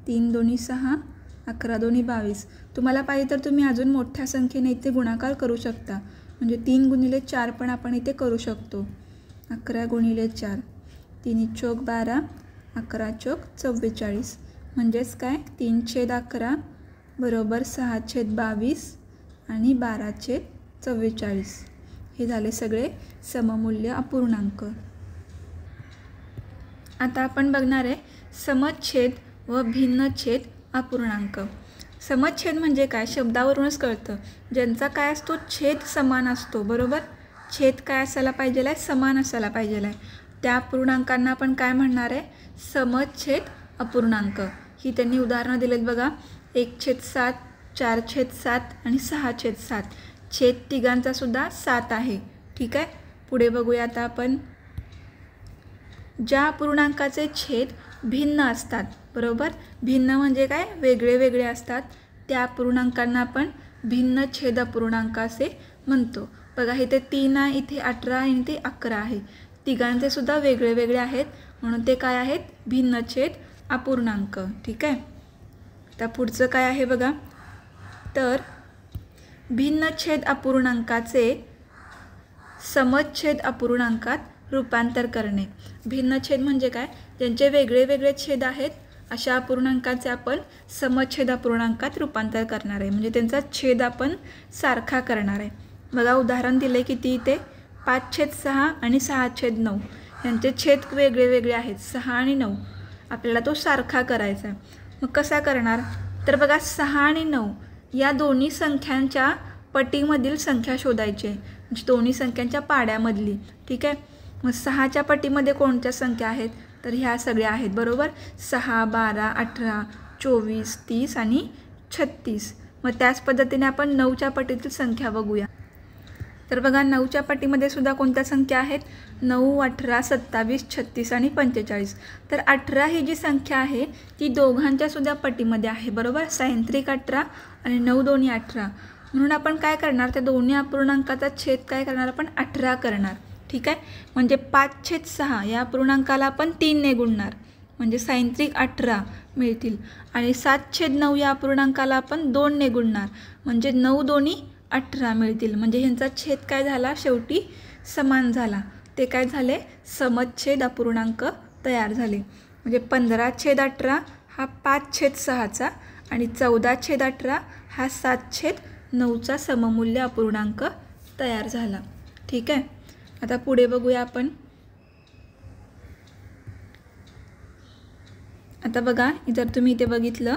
3 दोन्ही 6, 11 दोन्ही 22. तुम्हाला पाहिजे तर तुम्ही अजून मोठ्या संख्येने इथे गुणाकार करू शकता. म्हणजे 3 गुणिले 4 पण आपण इथे करू शकतो. 11 गुणिले 4, 3 चौक 12, 11 चौक 44. म्हणजेच काय? 3/11 बरोबर 6/22 आणि 12/44. हे झाले सगळे सममूल्य अपूर्णांक. आता आपण बघणार आहे समच्छेद व भिन्नच्छेद अपूर्णांक. समच्छेद म्हणजे काय? शब्दावरूनच कळतं. ज्यांचा काय असतो? छेद समान असतो. बरोबर. छेद काय असायला पाहिजे आहे? समान असायला पाहिजे आहे. त्या अपूर्णांकांना आपण काय म्हणणार आहे? समच्छेद अपूर्णांक. ही त्यांनी उदाहरणं दिलेत बघा. 1/7, 4/7 आणि 6/7. छेद तिघांचा सुद्धा 7 आहे. ठीक आहे. पुढे बघूया आता आपण. ज्या अपूर्णांकाचे छेद भिन्न असतात. बरोबर. भिन्न म्हणजे काय? वेगळे वेगळे असतात. त्या अपूर्णांकांना आपण भिन्न छेद अपूर्णांक असे म्हणतो. बघा, इथे 3 आहे, इथे 18 आणि इथे 11 आहे. तिघांचे सुद्धा वेगळे वेगळे आहेत, म्हणून ते काय आहेत? भिन्न छेद अपूर्णांक. ठीक आहे. आता पुढचं काय आहे बघा. तर भिन्न छेद अपूर्णांकाचे समच्छेद अपूर्णांकात रूपांतर करणे. भिन्न छेद म्हणजे काय? ज्यांचे वेगळे वेगळे छेद आहेत अशा अपूर्णांकाचे आपण समच्छेद अपूर्णांकात रूपांतर करणार आहे. म्हणजे त्यांचा छेद आपण सारखा करणार आहे. बघा, उदाहरण दिले किती इथे? 5/6 आणि 6/9. यांचे छेद वेगळे वेगळे आहेत, 6 आणि 9. आपल्याला तो सारखा करायचा आहे. मग कसा करणार? तर बघा, 6 आणि 9 या दोन्ही संख्यांच्या पटीमधील संख्या शोधायची आहे. म्हणजे दोन्ही संख्यांच्या पाड्यामधली. ठीक आहे. मग 6च्या पटीमध्ये कोणत्या संख्या आहेत? तर ह्या सगळ्या आहेत. बरोबर. 6, 12, 18, 24, 30 आणि 36. मग त्याच पद्धतीने आपण 9च्या पटीतील संख्या बघूया. तर बघा, 9च्या पटीमध्ये सुद्धा कोणत्या संख्या आहेत? 9, 18, 27, 36 आणि 45. तर 18 ही जी संख्या आहे ती दोघांच्या सुद्धा पटीमध्ये आहे. बरोबर. 6×18 आणि 9 दोन्ही 18. म्हणून आपण काय करणार? त्या दोन्ही अपूर्णांकाचा छेद काय करणार? आपण 18 करणार. ठीक आहे. म्हणजे 5/6 या अपूर्णांकाला आपण 3ने गुणणार. म्हणजे सायंत्रिक 18 मिळतील आणि 7/9 या अपूर्णांकाला आपण 2 ने गुणणार म्हणजे 9 दोन्ही 18 मिळतील. म्हणजे ह्यांचा छेद काय झाला, शेवटी समान झाला. ते काय झाले, समच्छेद अपूर्णांक तयार झाले. म्हणजे 15/18 हा 5/6चा आणि 14/18 हा 7/9चा सममूल्य अपूर्णांक तयार झाला. ठीक आहे. आता पुढे बघूया आपण. आता बघा, जर तुम्ही इथे बघितलं,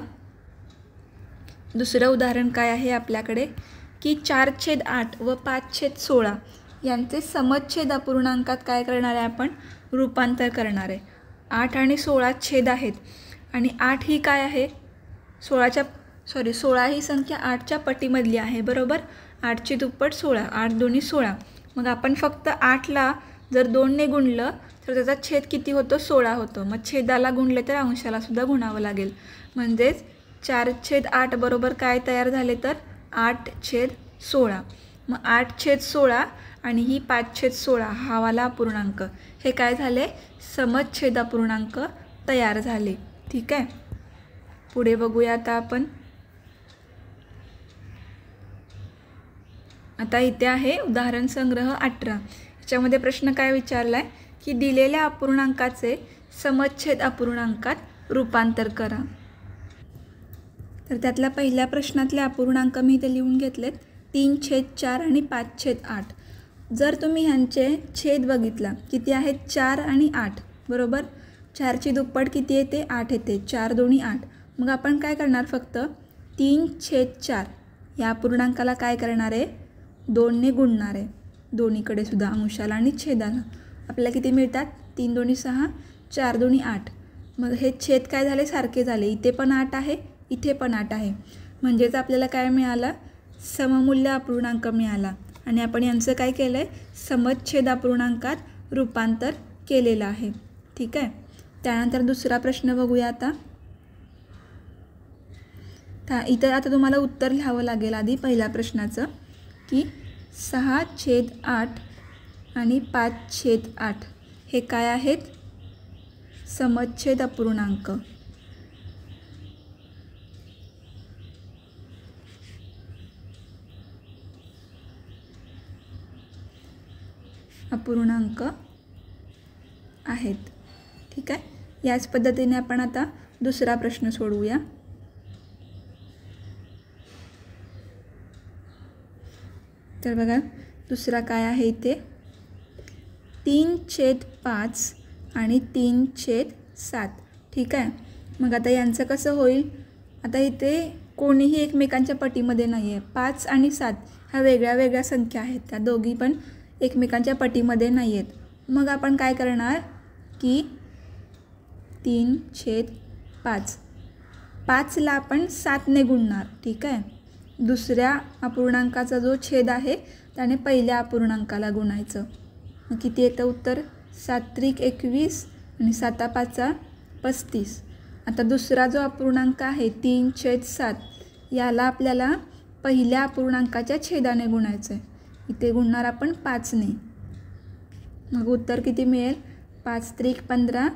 दुसरं उदाहरण काय आहे आपल्याकडे की 4/8 व 5/16 यांचे समच्छेद अपूर्णांकात काय करणार आहे, आपण रूपांतर करणार आहे. 8 आणि 16 छेद आहेत आणि 8 ही काय आहे, 16 ही संख्या 8च्या पटीमधली आहे, बरोबर. 8ची दुप्पट 16, 8 दोन्ही 16. मग आपण फक्त 8ला जर 2 ने गुणलं तर त्याचा छेद किती होतो, 16 होतो. मग छेदाला गुणले तर अंशाला सुद्धा गुणावं लागेल. म्हणजेच 4/8 बरोबर काय तयार झाले तर 8/16. मग 8/16 आणि ही 5/16 हा वाला अपूर्णांक हे काय झाले, समच्छेद अपूर्णांक तयार झाले. ठीक आहे. पुढे बघूया आता आपण. आता इथे आहे उदाहरण संग्रह 18. याच्यामध्ये प्रश्न काय विचारला आहे की दिलेल्या अपूर्णांकाचे समच्छेद अपूर्णांकात रूपांतर करा. तर त्यातल्या पहिल्या प्रश्नातले अपूर्णांक मी इथे लिहून घेतलेत, 3/4 आणि 5/8. जर तुम्ही ह्यांचे छेद बघितला किती आहेत, 4 आणि 8, बरोबर. 4ची दुप्पट किती येते, 8 येते. 4 दोन्ही 8. मग आपण काय करणार, फक्त 3/4 या अपूर्णांकाला काय करणार आहे, 2 ने गुणणार आहे, दोन्हीकडे सुद्धा अंशाला आणि छेदाला. आपल्याला किती मिळतात, 3 दोन्ही 6, 4 दोन्ही 8. मग हे छेद काय झाले, सारखे झाले. इथे पण 8 आहे, इथे पण 8 आहे. म्हणजेच आपल्याला काय मिळालं, सममूल्य अपूर्णांक मिळाला आणि आपण यांचं काय केलं आहे, समच्छेद अपूर्णांकात रूपांतर केलेलं आहे. ठीक आहे. त्यानंतर दुसरा प्रश्न बघूया आता. इथं आता तुम्हाला उत्तर लिहावं लागेल आधी पहिल्या प्रश्नाचं की 6/8 आणि 5/8 हे काय आहेत, समच्छेद अपूर्णांक. आहेत. ठीक आहे. याच पद्धतीने आपण आता दुसरा प्रश्न सोडवूया. तर बघा, दुसरा काय आहे इथे, 3/5 आणि 3/7. ठीक आहे. मग आता यांचं कसं होईल, आता इथे कोणीही एकमेकांच्या पटीमध्ये नाही आहे. 5 आणि 7 ह्या वेगळ्या वेगळ्या संख्या आहेत, त्या दोघी पण एकमेकांच्या पटीमध्ये नाही आहेत. मग आपण काय करणार की 3/5, 5ला आपण 7 ने गुणणार. ठीक आहे. दुसऱ्या अपूर्णांकाचा जो छेद आहे त्याने पहिल्या अपूर्णांकाला गुणायचं. मग किती येतं उत्तर, 7×21 आणि 7×5 35. आता दुसरा जो अपूर्णांक आहे 3/7 याला आपल्याला पहिल्या अपूर्णांकाच्या छेदाने गुणायचं आहे. इथे गुणणार आपण 5 ने. मग उत्तर किती मिळेल, 5×15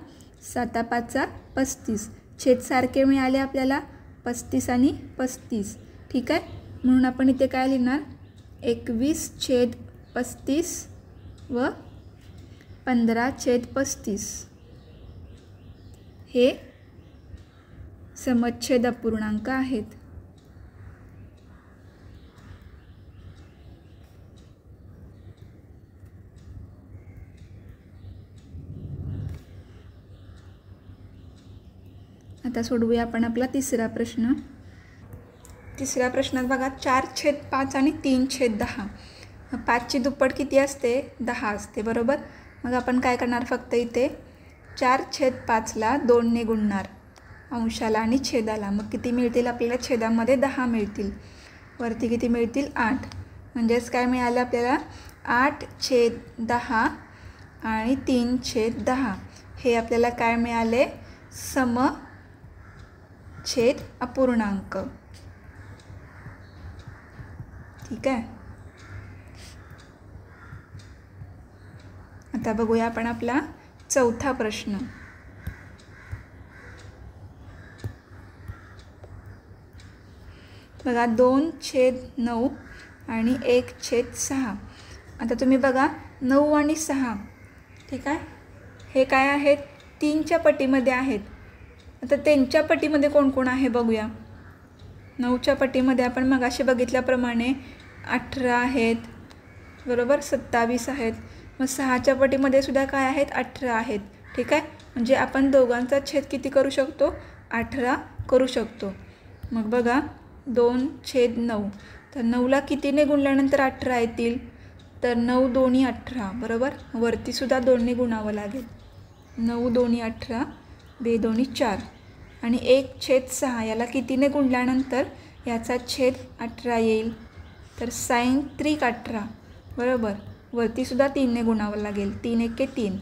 7×5 35. छेद सारखे मिळाले आपल्याला, 35 आणि 35. ठीक आहे. म्हणून आपण इथे काय लिहिणार, 21/35 व 15/35 हे समच्छेद अपूर्णांक आहेत. आता सोडवूया आपण आपला तिसरा प्रश्न. तिसऱ्या प्रश्नात बघा, 4/5 आणि 3/10. 5ची दुप्पट किती असते, 10 असते, बरोबर. मग आपण काय करणार, फक्त इथे 4/5ला 2 ने गुणणार, अंशाला आणि छेदाला. मग किती मिळतील आपल्याला, छेदामध्ये 10 मिळतील, वरती किती मिळतील, 8. म्हणजेच काय मिळालं आपल्याला, 8/10 आणि 3/10 हे आपल्याला काय मिळाले, समच्छेद अपूर्णांक. ठीक आहे. आता बघूया आपण आपला चौथा प्रश्न. बघा 2/9 आणि 1/6. आता तुम्ही बघा 9 आणि 6, ठीक आहे, हे काय आहेत, 3च्या पटीमध्ये आहेत. आता त्यांच्या पटीमध्ये कोण कोण आहे बघूया. 9च्या पटीमध्ये आपण मगाशी बघितल्याप्रमाणे 18 आहेत, बरोबर, 27 आहेत. मग 6च्या पटीमध्ये सुद्धा काय आहेत, 18 आहेत. ठीक आहे, म्हणजे आपण दोघांचा छेद किती करू शकतो, 18 करू शकतो. मग बघा 2/9, तर 9ला कितीने गुणल्यानंतर 18 येतील, तर 9 दोन्ही 18, बरोबर. वरतीसुद्धा 2ने गुणावं लागेल. 9 दोन्ही 18, 2 दोन्ही 4 आणि 1/6 याला कितीने गुणल्यानंतर याचा छेद 18 येईल, तर sin 3 बरोबर. वरतीसुद्धा 3ने गुणावं लागेल. 3 1 3,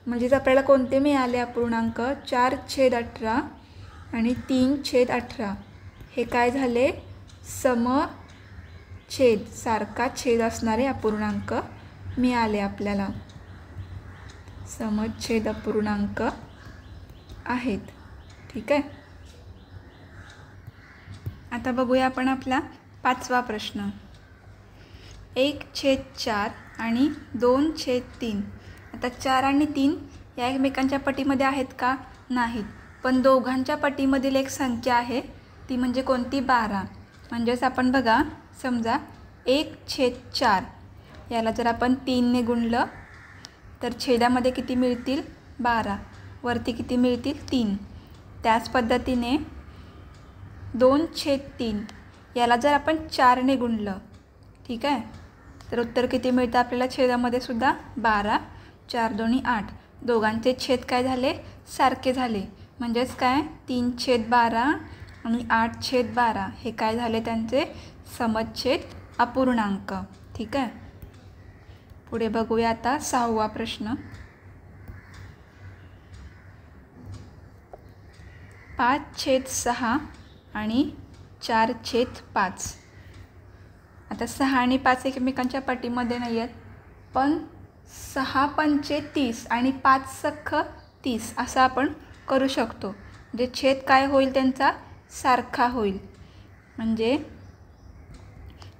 म्हणजेच आपल्याला कोणते मिळाले अपूर्णांक, 4/18 आणि 3/18. हे काय झाले, समछेद, सारखा छेद असणारे अपूर्णांक मिळाले आपल्याला. समछेद अपूर्णांक आहेत. ठीक आहे. आता बघूया आपण आपला 5वा प्रश्न. 1/4 आणि 2/3. आता 4 आणि 3 या एकमेकांच्या पटीमध्ये आहेत का, नाहीत. पण दोघांच्या पटीमधील एक संख्या आहे, ती म्हणजे कोणती, 12. म्हणजेच आपण बघा, समजा 1/4 याला जर आपण 3ने गुणलं तर छेदामध्ये किती मिळतील, 12. वरती किती मिळतील, 3. त्याच पद्धतीने 2/3 याला जर आपण 4ने गुणलं, ठीक आहे, तर उत्तर किती मिळतं आपल्याला छेदामध्ये सुद्धा, 12. 4 दोन्ही 8. दोघांचे छेद काय झाले, सारखे झाले. म्हणजेच काय, 3/12 आणि 8/12 हे काय झाले, त्यांचे समछेद अपूर्णांक. ठीक आहे. पुढे बघूया आता 6वा प्रश्न. 5/6 आणि 4/5. आता 6 आणि 5 एकमेकांच्या पटीमध्ये नाही आहेत, पण 6 पंचे 30 आणि 5 सख्ख 30 असं आपण करू शकतो. म्हणजे छेद काय होईल, त्यांचा सारखा होईल. म्हणजे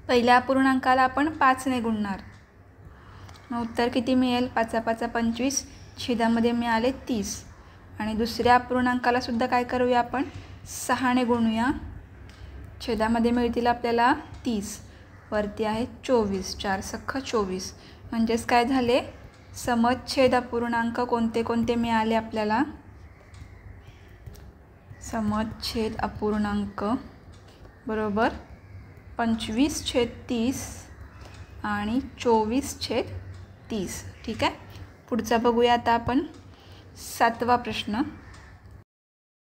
पहिल्या अपूर्णांकाला आपण 5ने गुणणार, मग उत्तर किती मिळेल, 5 5 25, छेदामध्ये मिळाले 30. आणि दुसऱ्या अपूर्णांकाला सुद्धा काय करूया, आपण 6ने गुणूया, छेदामध्ये मिळतील आपल्याला 30. वरती आहे 24, 4 सख्ख 24. म्हणजेच काय झाले, समछेद अपूर्णांक कोणते कोणते मिळाले आपल्याला, समछेद अपूर्णांक बरोबर 25/30 आणि 24/30. ठीक आहे. पुढचा बघूया आता आपण 7वा प्रश्न.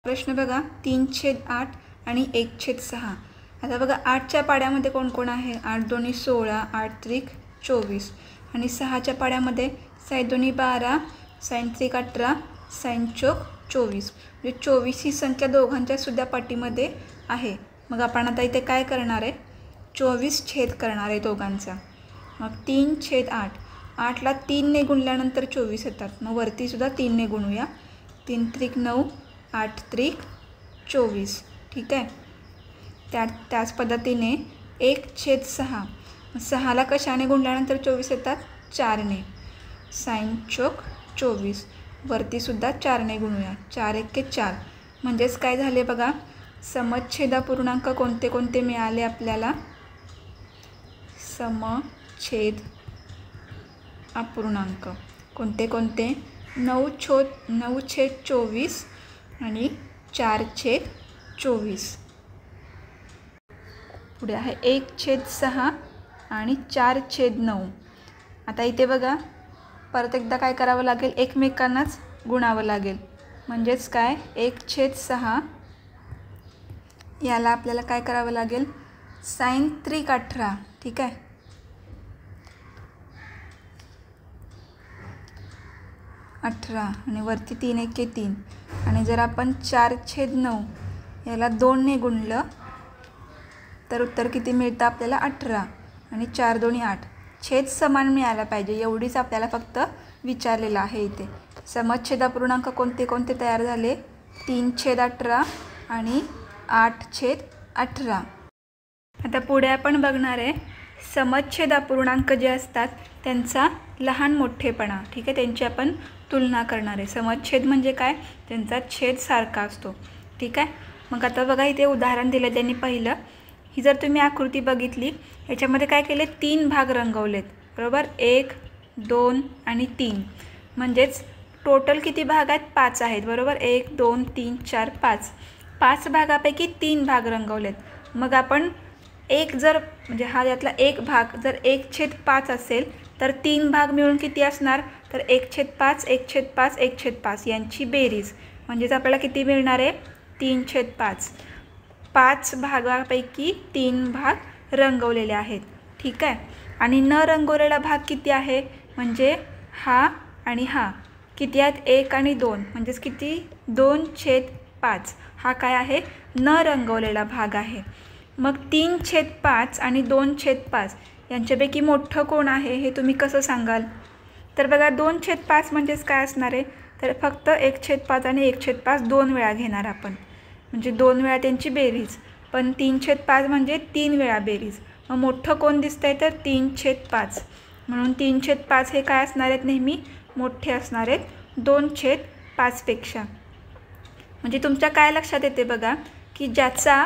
प्रश्न बघा 3/8 आणि 1/6. आता बघा 8च्या पाड्यामध्ये कोण कोण आहे, 8 दोन्ही 16, 8 त्रिक 24 आणि 6च्या पाड्यामध्ये 7 दोन्ही 12, sin 3 18, sin 4 24. म्हणजे 24 ही संख्या दोघांच्या सुद्धा पाठीमध्ये आहे. मग आपण आता इथे काय करणार आहे, 24 छेद करणार आहे दोघांचा. मग 3/8, 8ला 3ने गुणल्यानंतर 24 येतात. मग वरतीसुद्धा 3ने गुणूया, 3 त्रिक 9, 8 त्रिक 24. ठीक आहे. त्याच पद्धतीने 1/6, 6ला कशाने गुणल्यानंतर 24 येतात, 4ने, sin 4 24. वरतीसुद्धा 4ने गुणूया, 4 1 4. म्हणजेच काय झाले बघा, समछेद अपूर्णांक कोणते कोणते मिळाले आपल्याला, समछेद अपूर्णांक कोणते कोणते, 9/24 आणि 4/24. पुढे आहे 1/6 आणि 4/9. आता इथे बघा परत एकदा काय करावं लागेल, एकमेकांनाच गुणावं लागेल. म्हणजेच काय, 1/6 याला आपल्याला काय करावं लागेल, sin 3 18. ठीक आहे. आणि वरती 3 1 3. आणि जर आपण 4/9 याला 2ने गुणलं तर उत्तर किती मिळतं आपल्याला, 18. आणि 4 दोन्ही 8. छेद समान मिळाला पाहिजे, एवढीच आपल्याला फक्त विचारलेलं आहे इथे. समछेद अपूर्णांक कोणते कोणते तयार झाले, 3/18 आणि 8/18. आता पुढे आपण बघणार आहे समच्छेद अपूर्णांक जे असतात त्यांचा लहान मोठेपणा. ठीक आहे, त्यांची आपण तुलना करणार आहे. समच्छेद म्हणजे काय, त्यांचा छेद सारखा असतो. ठीक आहे, मग आता बघा इथे उदाहरण दिलं त्यांनी. पहिलं, ही जर तुम्ही आकृती बघितली, याच्यामध्ये काय केले, 3 भाग रंगवलेत. बरोबर, 1 2 आणि 3. म्हणजेच टोटल किती भाग आहेत, 5 आहेत. बरोबर, 1 2 3 4 5. 5 भागापैकी 3 भाग रंगवलेत. मग आपण एक जर म्हणजे हा यातला एक भाग जर 1/5 असेल तर 3 भाग मिळून किती असणार, तर 1/5 1/5 1/5 यांची बेरीज. म्हणजेच आपल्याला किती मिळणार आहे, 3/5. 5 भागापैकी 3 भाग रंगवलेले आहेत. ठीक आहे, आणि न रंगवलेला भाग किती आहे, म्हणजे हा आणि हा किती आहेत, 1 आणि 2. म्हणजेच किती, 2/5. हा काय आहे, न रंगवलेला भाग आहे. मग 3/5 आणि 2/5 यांच्यापैकी मोठं कोण आहे हे तुम्ही कसं सांगाल. तर बघा 2/5 म्हणजेच काय असणार आहे, तर फक्त 1/5 आणि 1/5 2 वेळा घेणार आपण, म्हणजे 2 वेळा त्यांची बेरीज. पण 3/5 म्हणजे 3 वेळा बेरीज. मग मोठं कोण दिसतंय, तर 3/5. म्हणून 3/5 हे काय असणार आहेत, नेहमी मोठे असणार आहेत 2/5 पेक्षा. म्हणजे तुमच्या काय लक्षात येते बघा, की ज्याचा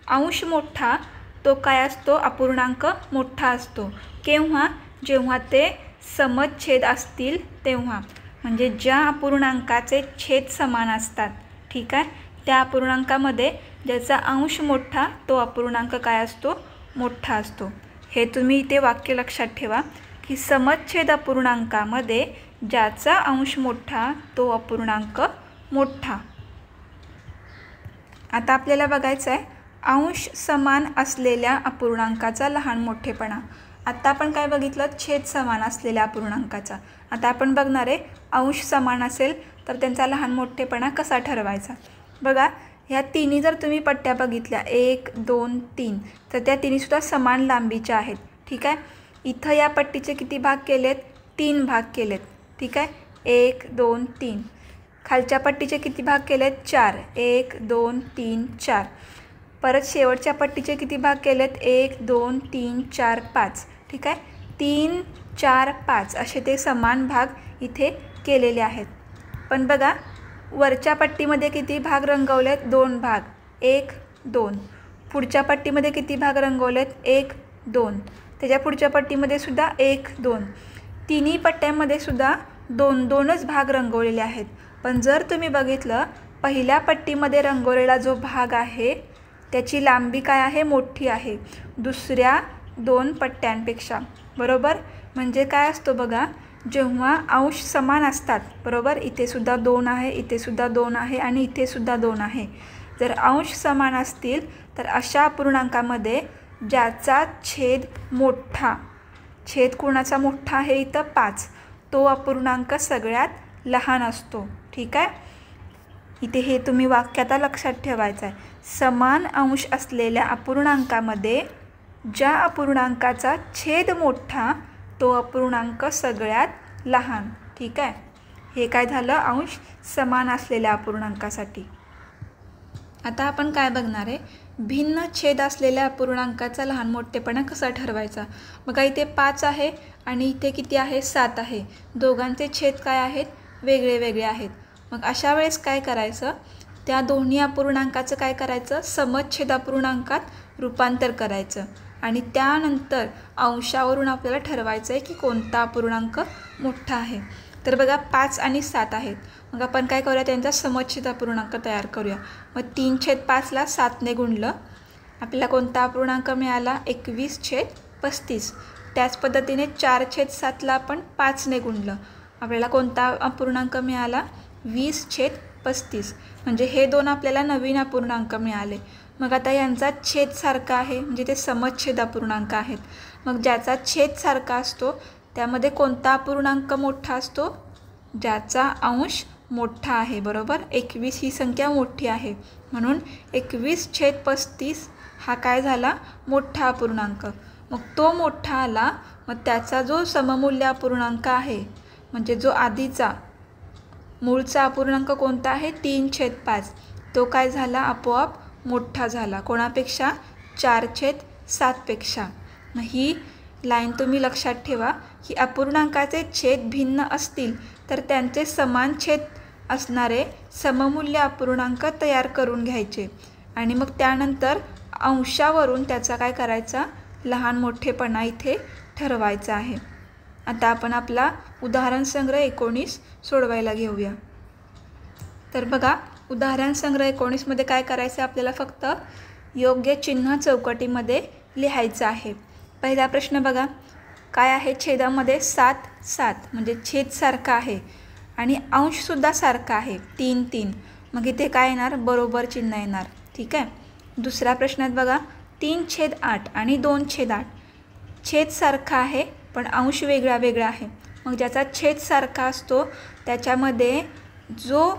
अंश मोठा तो काय असतो, अपूर्णांक मोठा असतो. केव्हा, जेव्हा ते समच्छेद असतील तेव्हा. म्हणजे ज्या अपूर्णांकाचे छेद समान असतात, ठीक आहे, त्या अपूर्णांकामध्ये ज्याचा अंश मोठा तो अपूर्णांक काय असतो, मोठा असतो. हे तुम्ही इथे वाक्य लक्षात ठेवा, की समच्छेद अपूर्णांकामध्ये ज्याचा अंश मोठा तो अपूर्णांक मोठा. आता आपल्याला बघायचं आहे अंश समान असलेल्या अपूर्णांकाचा लहान मोठेपणा. आता आपण काय बघितलं, छेद समान असलेल्या अपूर्णांकाचा. आता आपण बघणार आहे अंश समान असेल तर त्यांचा लहान मोठेपणा कसा ठरवायचा. बघा, ह्या तिन्ही जर तुम्ही पट्ट्या बघितल्या 1 2 3, तर त्या तिन्हीसुद्धा समान लांबीच्या आहेत. ठीक आहे, इथं या पट्टीचे किती भाग केलेत, 3 भाग केलेत. ठीक आहे, 1 2 3. खालच्या पट्टीचे किती भाग केलेत, 4. 1 2 3 4. परत शेवटच्या पट्टीचे किती भाग केलेत, 1 2 3 4 5. ठीक आहे, 3 4 5 असे ते समान भाग इथे केलेले आहेत. पण बघा वरच्या पट्टीमध्ये किती भाग रंगवलेत, 2 भाग, 1 2. पुढच्या पट्टीमध्ये किती भाग रंगवलेत, 1 2. त्याच्या पुढच्या पट्टीमध्ये सुद्धा 1 2. तिन्ही पट्ट्यांमध्ये सुद्धा 2 2च भाग रंगवलेले आहेत. पण जर तुम्ही बघितलं, पहिल्या पट्टीमध्ये रंगवलेला जो भाग आहे त्याची लांबी काय आहे, मोठी आहे दुसऱ्या 2 पट्ट्यांपेक्षा. बरोबर, म्हणजे काय असतो बघा, जेव्हा अंश समान असतात, बरोबर, इथे सुद्धा 2 आहे, इथे सुद्धा 2 आहे आणि इथे सुद्धा 2 आहे. जर अंश समान असतील तर अशा अपूर्णांकामध्ये ज्याचा छेद मोठा, छेद कोणाचा मोठा आहे, इथं 5, तो अपूर्णांक सगळ्यात लहान असतो. ठीक आहे, इथे हे तुम्ही वाक्य आता लक्षात ठेवायचं आहे. समान अंश असलेल्या अपूर्णांकामध्ये ज्या अपूर्णांकाचा छेद मोठा तो अपूर्णांक सगळ्यात लहान. ठीक आहे, हे काय झालं, अंश समान असलेल्या अपूर्णांकासाठी. आता आपण काय बघणार आहे, भिन्न छेद असलेल्या अपूर्णांकाचा लहान मोठेपणा कसा ठरवायचा. बघा इथे 5 आहे आणि इथे किती आहे, 7 आहे. दोघांचे छेद काय आहेत, वेगळे वेगळे आहेत. मग अशा वेळेस काय करायचं, त्या दोन्ही अपूर्णांकाचं काय करायचं, समच्छेद अपूर्णांकात रूपांतर करायचं आणि त्यानंतर अंशावरून आपल्याला ठरवायचं आहे की कोणता अपूर्णांक मोठा आहे. तर बघा 5 आणि 7 आहेत. मग आपण काय करूया, त्यांचा समच्छेद अपूर्णांक तयार करूया. मग 3/5ला 7ने गुणलं, आपल्याला कोणता अपूर्णांक मिळाला, 21/35. त्याच पद्धतीने 4/7ला आपण 5ने गुणलं, आपल्याला कोणता अपूर्णांक मिळाला, 20/35. म्हणजे हे 2 आपल्याला नवीन अपूर्णांक मिळाले. मग आता यांचा छेद सारखा आहे, म्हणजे ते समच्छेद अपूर्णांक आहेत. मग ज्याचा छेद सारखा असतो त्यामध्ये कोणता अपूर्णांक मोठा असतो, ज्याचा अंश मोठा आहे. बरोबर, 21 ही संख्या मोठी आहे म्हणून 21/35 हा काय झाला, मोठा अपूर्णांक. मग तो मोठा आला, मग त्याचा जो सममूल्य अपूर्णांक आहे, म्हणजे जो आधीचा मूळचा अपूर्णांक कोणता आहे, 3/5, तो काय झाला, आपोआप मोठा झाला. कोणापेक्षा, 4/7पेक्षा। मग ही लाईन तुम्ही लक्षात ठेवा की अपूर्णांकाचे छेद भिन्न असतील तर त्यांचे समान छेद असणारे सममूल्य अपूर्णांक तयार करून घ्यायचे आणि मग त्यानंतर अंशावरून त्याचा काय करायचा, लहान मोठेपणा इथे ठरवायचा आहे। आता आपण आपला उदाहरण संग्रह 19 सोडवायला घेऊया। तर बघा, उदाहरण संग्रह 19 मध्ये काय करायचं, आपल्याला फक्त योग्य चिन्ह चौकटीमध्ये लिहायचं आहे। पहिला प्रश्न बघा, काय आहे, छेदामध्ये 7 7 म्हणजे छेद सारखा आहे आणि अंश सुद्धा सारखा आहे 3 3, मग इथे काय येणार, बरोबर चिन्ह येणार। ठीक आहे। दुसऱ्या प्रश्नात बघा, 3/8 आणि 2/8, छेद सारखा आहे पण अंश वेगळा वेगळा आहे। मग ज्याचा छेद सारखा असतो त्याच्यामध्ये जो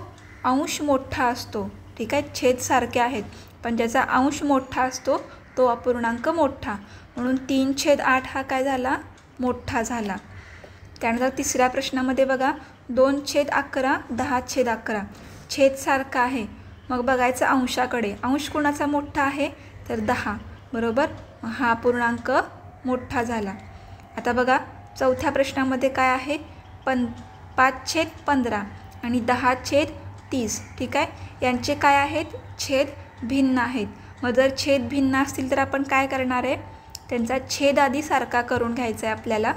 अंश मोठा असतो, ठीक आहे, छेद सारखे आहेत पण ज्याचा अंश मोठा असतो तो अपूर्णांक मोठा, म्हणून 3/8 हा काय झाला, मोठा झाला। त्यानंतर तिसऱ्या प्रश्नामध्ये बघा, 2/11 10/11, छेद सारखा आहे, मग बघायचं अंशाकडे, अंश कोणाचा मोठा आहे तर 10, बरोबर, हा अपूर्णांक मोठा झाला। आता बघा चौथ्या प्रश्नामध्ये काय आहे, 5/15 आणि 10/30, ठीक आहे, यांचे काय आहेत, छेद भिन्न आहेत। मग जर छेद भिन्न असतील तर आपण काय करणार आहे, त्यांचा छेद आधी सारखा करून घ्यायचा आहे आपल्याला।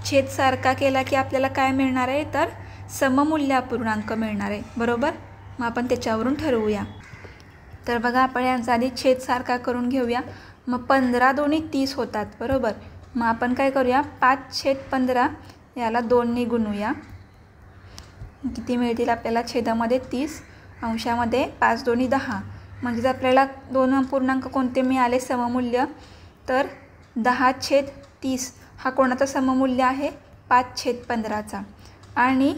छेद सारखा केला की आपल्याला काय मिळणार आहे, तर सममूल्य अपूर्णांक मिळणार आहे, बरोबर। मग आपण त्याच्यावरून ठरवूया। तर बघा, आपण यांचा आधी छेद सारखा करून घेऊया। मग 15 दोन्ही 30 होतात, बरोबर। मग आपण काय करूया, 5/15 याला 2 ने गुणूया, किती मिळतील आपल्याला, छेदामध्ये 30, अंशामध्ये 5 दोन्ही 10, म्हणजे आपल्याला दोन अपूर्णांक कोणते मिळाले सममूल्य, तर 10/30 हा कोणाचा सममूल्य आहे, 5/15चा, आणि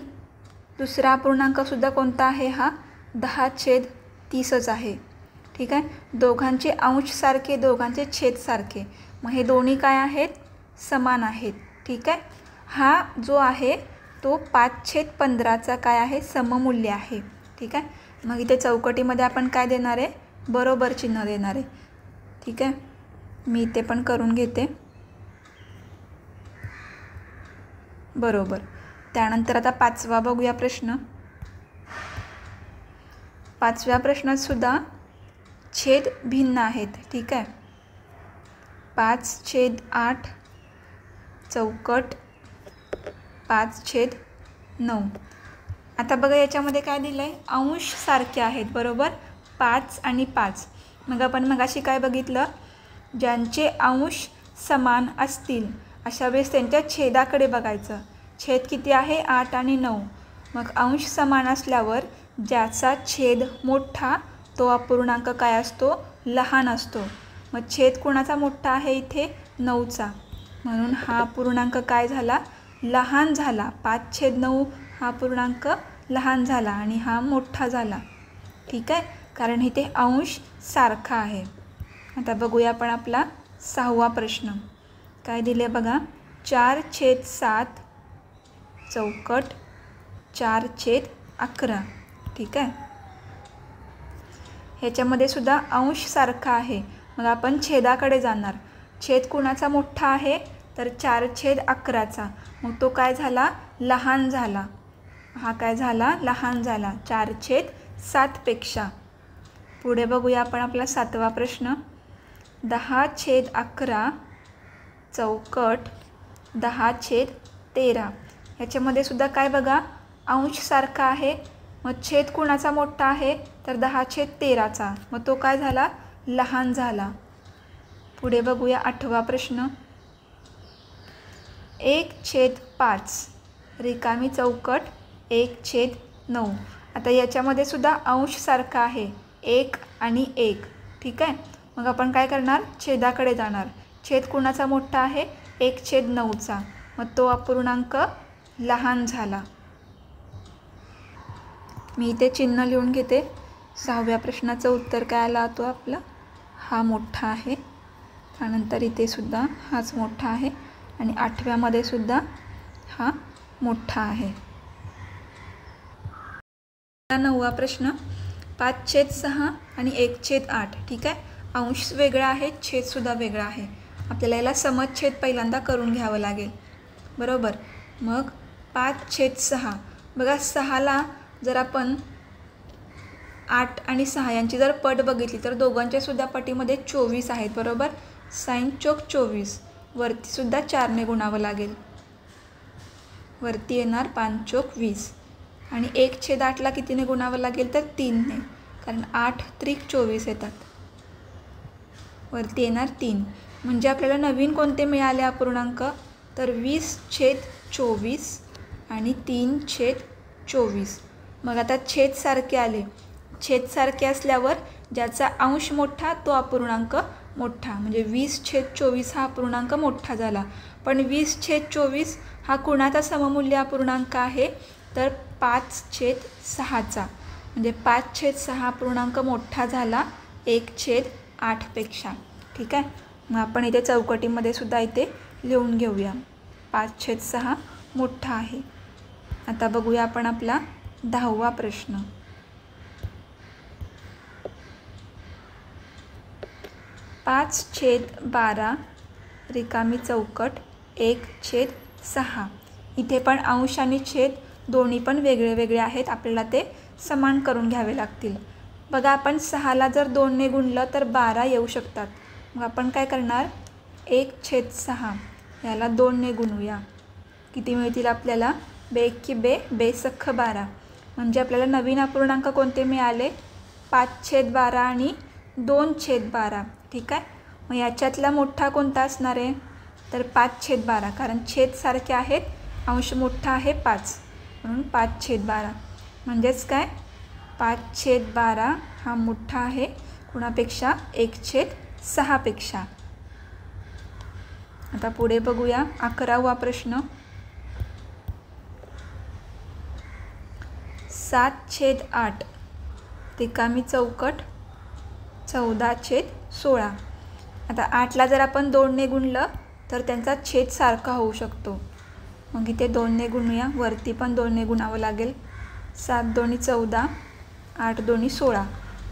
दुसरा अपूर्णांकसुद्धा कोणता आहे, हा 10/30च आहे। ठीक आहे, दोघांचे अंश सारखे, दोघांचे छेद सारखे, मग हे दोन्ही काय आहेत, समान आहेत। ठीक आहे, हा जो आहे तो 5/15चा काय आहे, सममूल्य आहे। ठीक आहे, मग इथे चौकटीमध्ये आपण काय देणार आहे, बरोबर चिन्ह देणार आहे। ठीक आहे, मी इथे पण करून घेते, बरोबर। त्यानंतर आता पाचवा बघूया प्रश्न। पाचव्या प्रश्नात सुद्धा छेद भिन्न आहेत। ठीक आहे, 5/8 चौकट 5/9। आता बघा याच्यामध्ये काय दिलं आहे, अंश सारखे आहेत, बरोबर, 5 आणि 5। मग आपण मगाशी काय बघितलं, ज्यांचे अंश समान असतील अशा वेळेस त्यांच्या छेदाकडे बघायचं। छेद किती आहे, 8 आणि 9, मग अंश समान असल्यावर ज्याचा छेद मोठा तो अपूर्णांक काय असतो, लहान असतो। मग छेद कोणाचा मोठा आहे इथे, 9चा, म्हणून हा अपूर्णांक काय झाला, लहान झाला। 5/9 हा अपूर्णांक लहान झाला आणि हा मोठा झाला। ठीक आहे, कारण इथे अंश सारखा आहे। आता बघूया आपण आपला सहावा प्रश्न, काय दिले बघा, 4/7 चौकट 4/11। ठीक आहे, ह्याच्यामध्ये सुद्धा अंश सारखा आहे, मग आपण छेदाकडे जाणार। छेद कोणाचा मोठा आहे तर 4/11चा, मग तो काय झाला, लहान झाला, हा काय झाला, लहान झाला 4/7पेक्षा। पुढे बघूया आपण आपला सातवा प्रश्न, 10/11 चौकट 10/13, ह्याच्यामध्ये सुद्धा काय बघा, अंश सारखा आहे, मग छेद कोणाचा मोठा आहे तर 10/13चा, मग तो काय झाला, लहान झाला। पुढे बघूया आठवा प्रश्न, 1/5 रिकामी चौकट 1/9। आता याच्यामध्ये सुद्धा अंश सारखा आहे, 1 आणि 1। ठीक आहे, मग आपण काय करणार, छेदाकडे जाणार। छेद कोणाचा मोठा आहे, 1/9चा, मग तो अपूर्णांक लहान झाला। मी इथे चिन्ह लिहून घेते। सहाव्या प्रश्नाचं उत्तर काय आला तो आपला, हा मोठा आहे, त्यानंतर इथे सुद्धा हाच मोठा आहे आणि आठव्यामध्ये सुद्धा हा मोठा आहे। नववा प्रश्न, 5/6 आणि 1/8। ठीक आहे, अंश वेगळा आहे, छेदसुद्धा वेगळा आहे. आपल्याला याला समछेद पहिल्यांदा करून घ्यावं लागेल. बरोबर. मग 5/6. बघा 6ला जर आपण 8 आणि 6 यांची जर पट बघितली तर दोघांच्या सुद्धा पटीमध्ये 24 आहेत. बरोबर. 6 चोक 24. वरतीसुद्धा 4ने गुणावं लागेल. वरती येणार 5 चोक 20 आणि 1/8ला कितीने गुणावं लागेल तर 3ने, कारण 8 त्रिक 24 येतात. वरती येणार 3. म्हणजे आपल्याला नवीन कोणते मिळाले अपूर्णांक तर 20/24 आणि 3/24. मग आता छेद सारखे आले. छेद सारखे असल्यावर ज्याचा अंश मोठा तो अपूर्णांक मोठा, म्हणजे 20/24 हा अपूर्णांक मोठा झाला. पण 20/24 हा कुणाचा सममूल्य अपूर्णांक आहे तर 5/6चा, म्हणजे 5/6 अपूर्णांक मोठा झाला 1/8पेक्षा. ठीक आहे. मग आपण इथे चौकटीमध्ये सुद्धा इथे लिहून घेऊया 5/6 मोठा आहे. आता बघूया आपण आपला 10वा प्रश्न. 5/12 रिकामी चौकट 1/6. इथे पण अंश आणि छेद दोन्ही पण वेगळे वेगळे आहेत. आपल्याला ते समान करून घ्यावे लागतील. बघा आपण 6ला जर 2ने गुणलं तर 12 येऊ शकतात. मग आपण काय करणार 1/6 याला 2ने गुणूया. किती मिळतील आपल्याला 2 बेसख्ख 12. म्हणजे आपल्याला नवीन अपूर्णांक कोणते मिळाले 5/12 आणि 2/12. ठीक आहे. मग याच्यातला मोठा कोणता असणार आहे तर 5/12, कारण छेद सारखे आहेत, अंश मोठा आहे 5 म्हणून 5/12. म्हणजेच काय 5/12 हा मोठा आहे कुणापेक्षा 1/6पेक्षा. आता पुढे बघूया 11वा प्रश्न. 7/8 रिकामी चौकट 14/16. आता 8ला जर आपण 2ने गुणलं तर त्यांचा छेद सारखा होऊ शकतो. मग इथे 2ने गुणूया. वरती पण 2ने गुणावं लागेल. 7 दोन्ही 14, 8 दोन्ही 16.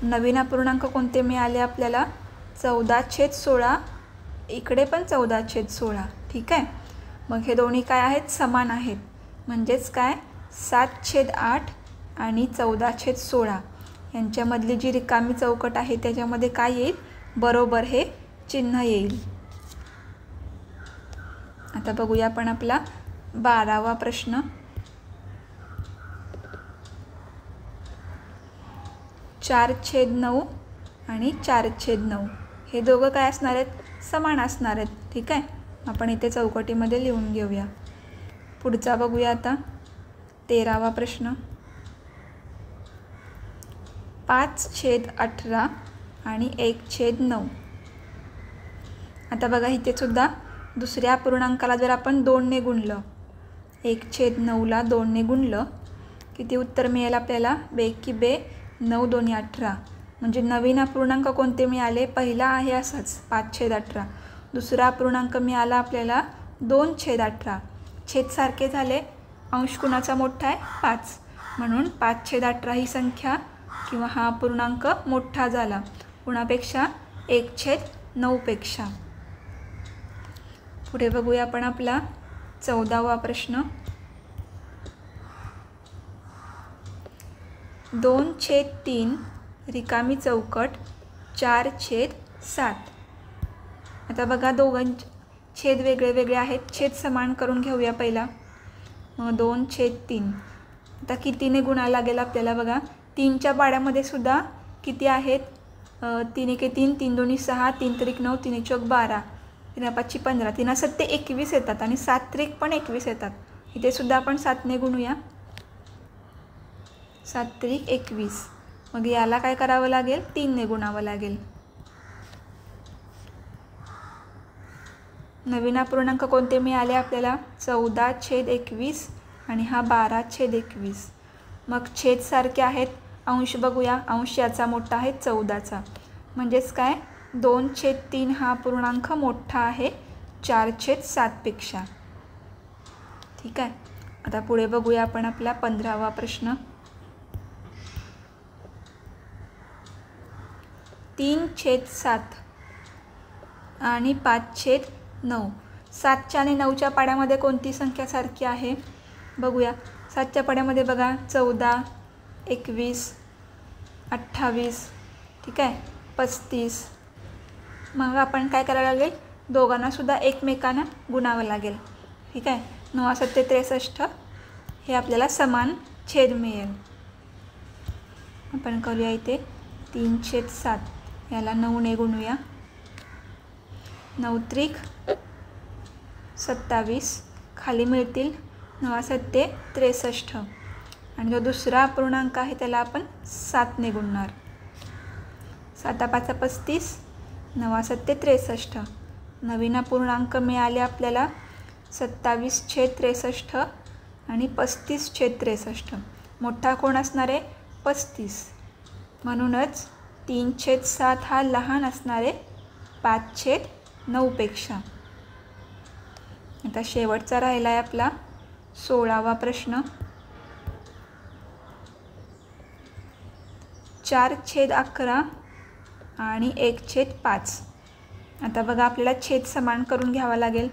नवीन अपूर्णांक कोणते मिळाले आपल्याला 14/16. इकडे पण 14/16. ठीक आहे. मग हे दोन्ही काय आहेत समान आहेत. म्हणजेच काय 7/8 आणि 14/16 यांच्यामधली जी रिकामी चौकट आहे त्याच्यामध्ये काय येईल बरोबर हे चिन्ह येईल. आता बघूया आपण आपला 12वा प्रश्न. 4/9 आणि 4/9 हे दोघं काय असणार आहेत समान असणार आहेत. ठीक आहे. आपण इथे चौकटीमध्ये लिहून घेऊया. पुढचा बघूया आता 13वा प्रश्न. 5/18 आणि 1/9. आता बघा इथे सुद्धा दुसऱ्या अपूर्णांकाला जर आपण 2ने गुणलं 1/9ला 2ने गुणलं किती उत्तर मिळेल आपल्याला 2 9 दोन्ही 18. म्हणजे नवीन अपूर्णांक कोणते मिळाले पहिला आहे असाच 5/18. दुसरा अपूर्णांक मिळाला आपल्याला 2/18. छेद सारखे झाले, अंश कुणाचा मोठा आहे 5 म्हणून 5/18 ही संख्या किंवा हा अपूर्णांक मोठा झाला कुणापेक्षा 1/9पेक्षा. पुढे बघूया आपण आपला 14वा प्रश्न. 2/3 रिकामी चौकट 4/7. आता बघा दोघांचे छेद वेगळे वेगळे आहेत. छेद समान करून घेऊया पहिला. मग 2/3 आता कितीने गुणायला लागेल आपल्याला बघा 3च्या पाड्यामध्ये सुद्धा किती आहेत 3 1 3 3 2 6 3 त्रिक 9 3 चौक 12 3 5 15 3 7 21 येतात आणि 7 त्रिक पण 21 येतात. इथे सुद्धा आपण 7ने गुणूया. 7 त्रिक 21. मग याला काय करावं लागेल 3ने गुणावं लागेल. नवीन अपूर्णांक कोणते मिळाले आपल्याला 14/21 आणि हा 12/21. मग छेद सारखे आहेत. अंश बघूया. अंश याचा मोठा आहे 14चा. म्हणजेच काय 2/3 हा अपूर्णांक मोठा आहे 4/7पेक्षा. ठीक आहे. आता पुढे बघूया आपण आपला 15वा प्रश्न. 3/7 आणि 5/9. 7च्या आणि 9च्या पाड्यामध्ये कोणती संख्या सारखी आहे बघूया. 7च्या पाड्यामध्ये बघा 14, 21, 28, ठीक आहे, 35. मग आपण काय करायला लागेल, दोघांना सुद्धा एकमेकांना गुणावं लागेल. ठीक आहे. 9 7 63 हे आपल्याला समान छेद मिळेल. आपण करूया इथे 3/7 याला 9ने गुणूया. 9 त्रिक 27 खाली मिळतील 9 7 63 आणि जो दुसरा अपूर्णांक आहे त्याला आपण 7ने गुणणार. 7 5 35 9 7 63. नवीन अपूर्णांक मिळाले आपल्याला 27/63 आणि 35/63. मोठा कोण असणार आहे 35. म्हणूनच 3/7 हा लहान असणार आहे 5/9 पेक्षा. आता शेवटचा राहिला आहे आपला 16वा प्रश्न. 4/11 आणि 1/5. आता बघा आपल्याला छेद समान करून घ्यावा लागेल.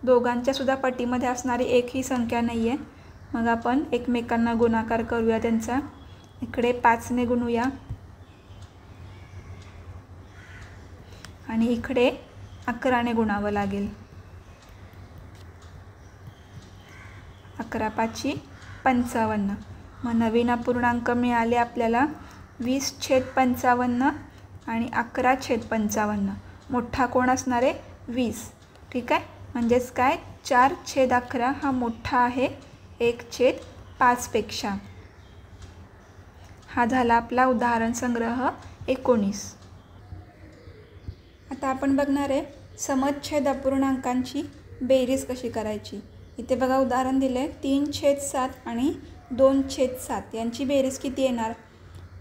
दोघांच्या सुद्धा पटीमध्ये असणारी एक ही संख्या नाही आहे. मग आपण एकमेकांना गुणाकार करूया त्यांचा. इकडे 5ने गुणूया आणि इकडे 11ने गुणावं लागेल. 11 5 55. मग नवीन अपूर्णांक मिळाले आपल्याला 20/55 आणि 11/55. मोठा कोण असणार आहे 20. ठीक आहे. म्हणजेच काय 4/11 हा मोठा आहे 1/5 पेक्षा. हा झाला आपला उदाहरण संग्रह 19. आता आपण बघणार आहे समछेद अपूर्णांकांची बेरीज कशी करायची. इथे बघा उदाहरण दिलं आहे 3/7 आणि 2/7 यांची बेरीज किती येणार.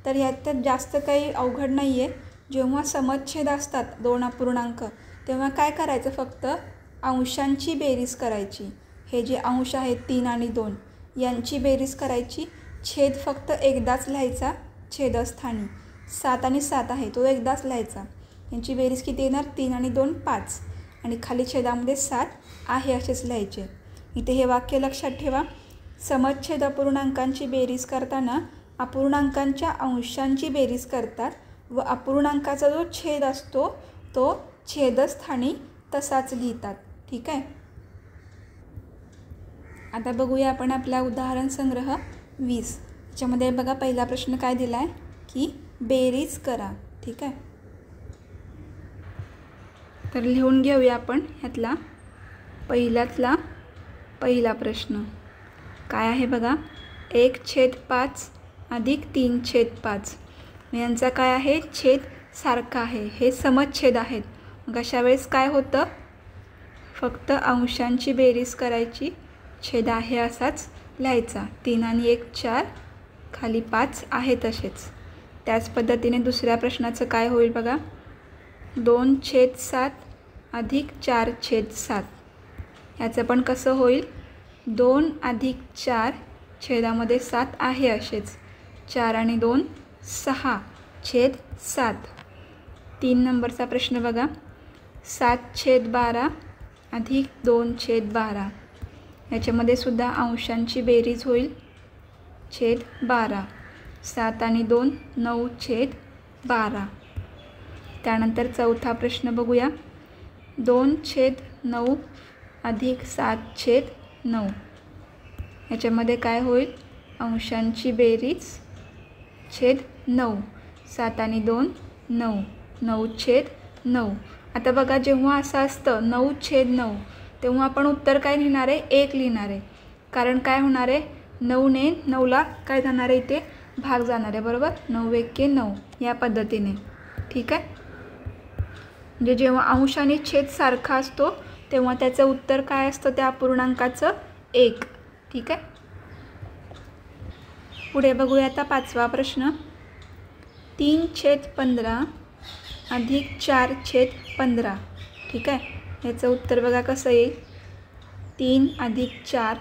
तर यात जास्त काही अवघड नाही आहे. जेव्हा समछेद असतात दोन अपूर्णांक तेव्हा काय करायचं, फक्त अंशांची बेरीज करायची. हे जे अंश आहेत 3 आणि 2 यांची बेरीज करायची. छेद फक्त एकदाच लिहायचा छेदस्थानी. 7 आणि 7 आहे तो एकदाच लिहायचा. यांची बेरीज किती येणार 3 आणि 2 5 आणि खाली छेदामध्ये 7 आहे असेच लिहायचे. इथे हे वाक्य लक्षात ठेवा. समछेद अपूर्णांकांची बेरीज करताना अपूर्णांकांच्या अंशांची बेरीज करतात व अपूर्णांकाचा जो छेद असतो तो छेदस्थानी तसाच लिहितात. ठीक आहे. आता बघूया आपण आपला उदाहरण संग्रह 20. याच्यामध्ये बघा पहिला प्रश्न काय दिला आहे की बेरीज करा. ठीक आहे. तर लिहून घेऊया आपण ह्यातला पहिल्यातला पहिला प्रश्न काय आहे बघा. 1/5 अधिक 3/5. यांचा काय आहे छेद सारखा आहे. हे समछेद आहेत. मग अशा वेळेस काय होतं, फक्त अंशांची बेरीज करायची. छेद आहे असाच लिहायचा. 3 आणि 1 4 खाली 5 आहे तसेच. त्याच पद्धतीने दुसऱ्या प्रश्नाचं काय होईल बघा. 2/7 अधिक 4/7. याचं पण कसं होईल 2 अधिक 4 छेदामध्ये 7 आहे असेच. 4 आणि 2 6/7. 3 नंबरचा प्रश्न बघा. 7/12 अधिक 2/12. याच्यामध्ये सुद्धा अंशांची बेरीज होईल. छेद 12. 7 आणि 2 9/12. त्यानंतर चौथा प्रश्न बघूया. 2/9 अधिक 7/9. याच्यामध्ये काय होईल अंशांची बेरीज छेद 9. 7 आणि 2 9 9/9. आता बघा जेव्हा असं असतं 9/9 तेव्हा आपण उत्तर काय लिहिणार आहे 1 लिहिणार आहे. कारण काय होणार आहे 9ने 9ला काय जाणार आहे इथे भाग जाणार आहे. बरोबर. 9 1 9 या पद्धतीने. ठीक आहे. म्हणजे जेव्हा अंश आणि छेद सारखा असतो तेव्हा त्याचं उत्तर काय असतं त्या अपूर्णांकाचं 1. ठीक आहे. पुढे बघूया आता पाचवा प्रश्न. 3/15 अधिक 4/15. ठीक आहे. याचं उत्तर बघा कसं येईल. 3 अधिक 4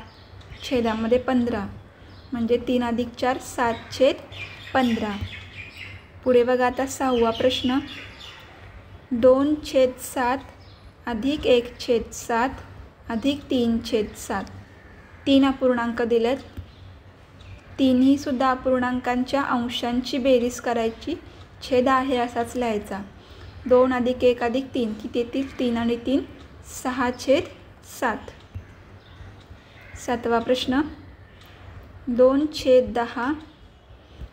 छेदामध्ये 15 म्हणजे 3 अधिक 4 7/15. पुढे बघा आता 6वा प्रश्न. 2/7 अधिक 1/7 अधिक 3/7 तीन अपूर्णांक दिलेत. तिन्ही सुद्धा अपूर्णांकांच्या अंशांची बेरीज करायची. छेद आहे असाच लिहायचा. 2 अधिक 1 अधिक 3 किती येतील? 3 आणि 3 6/7. 7वा प्रश्न. 2/10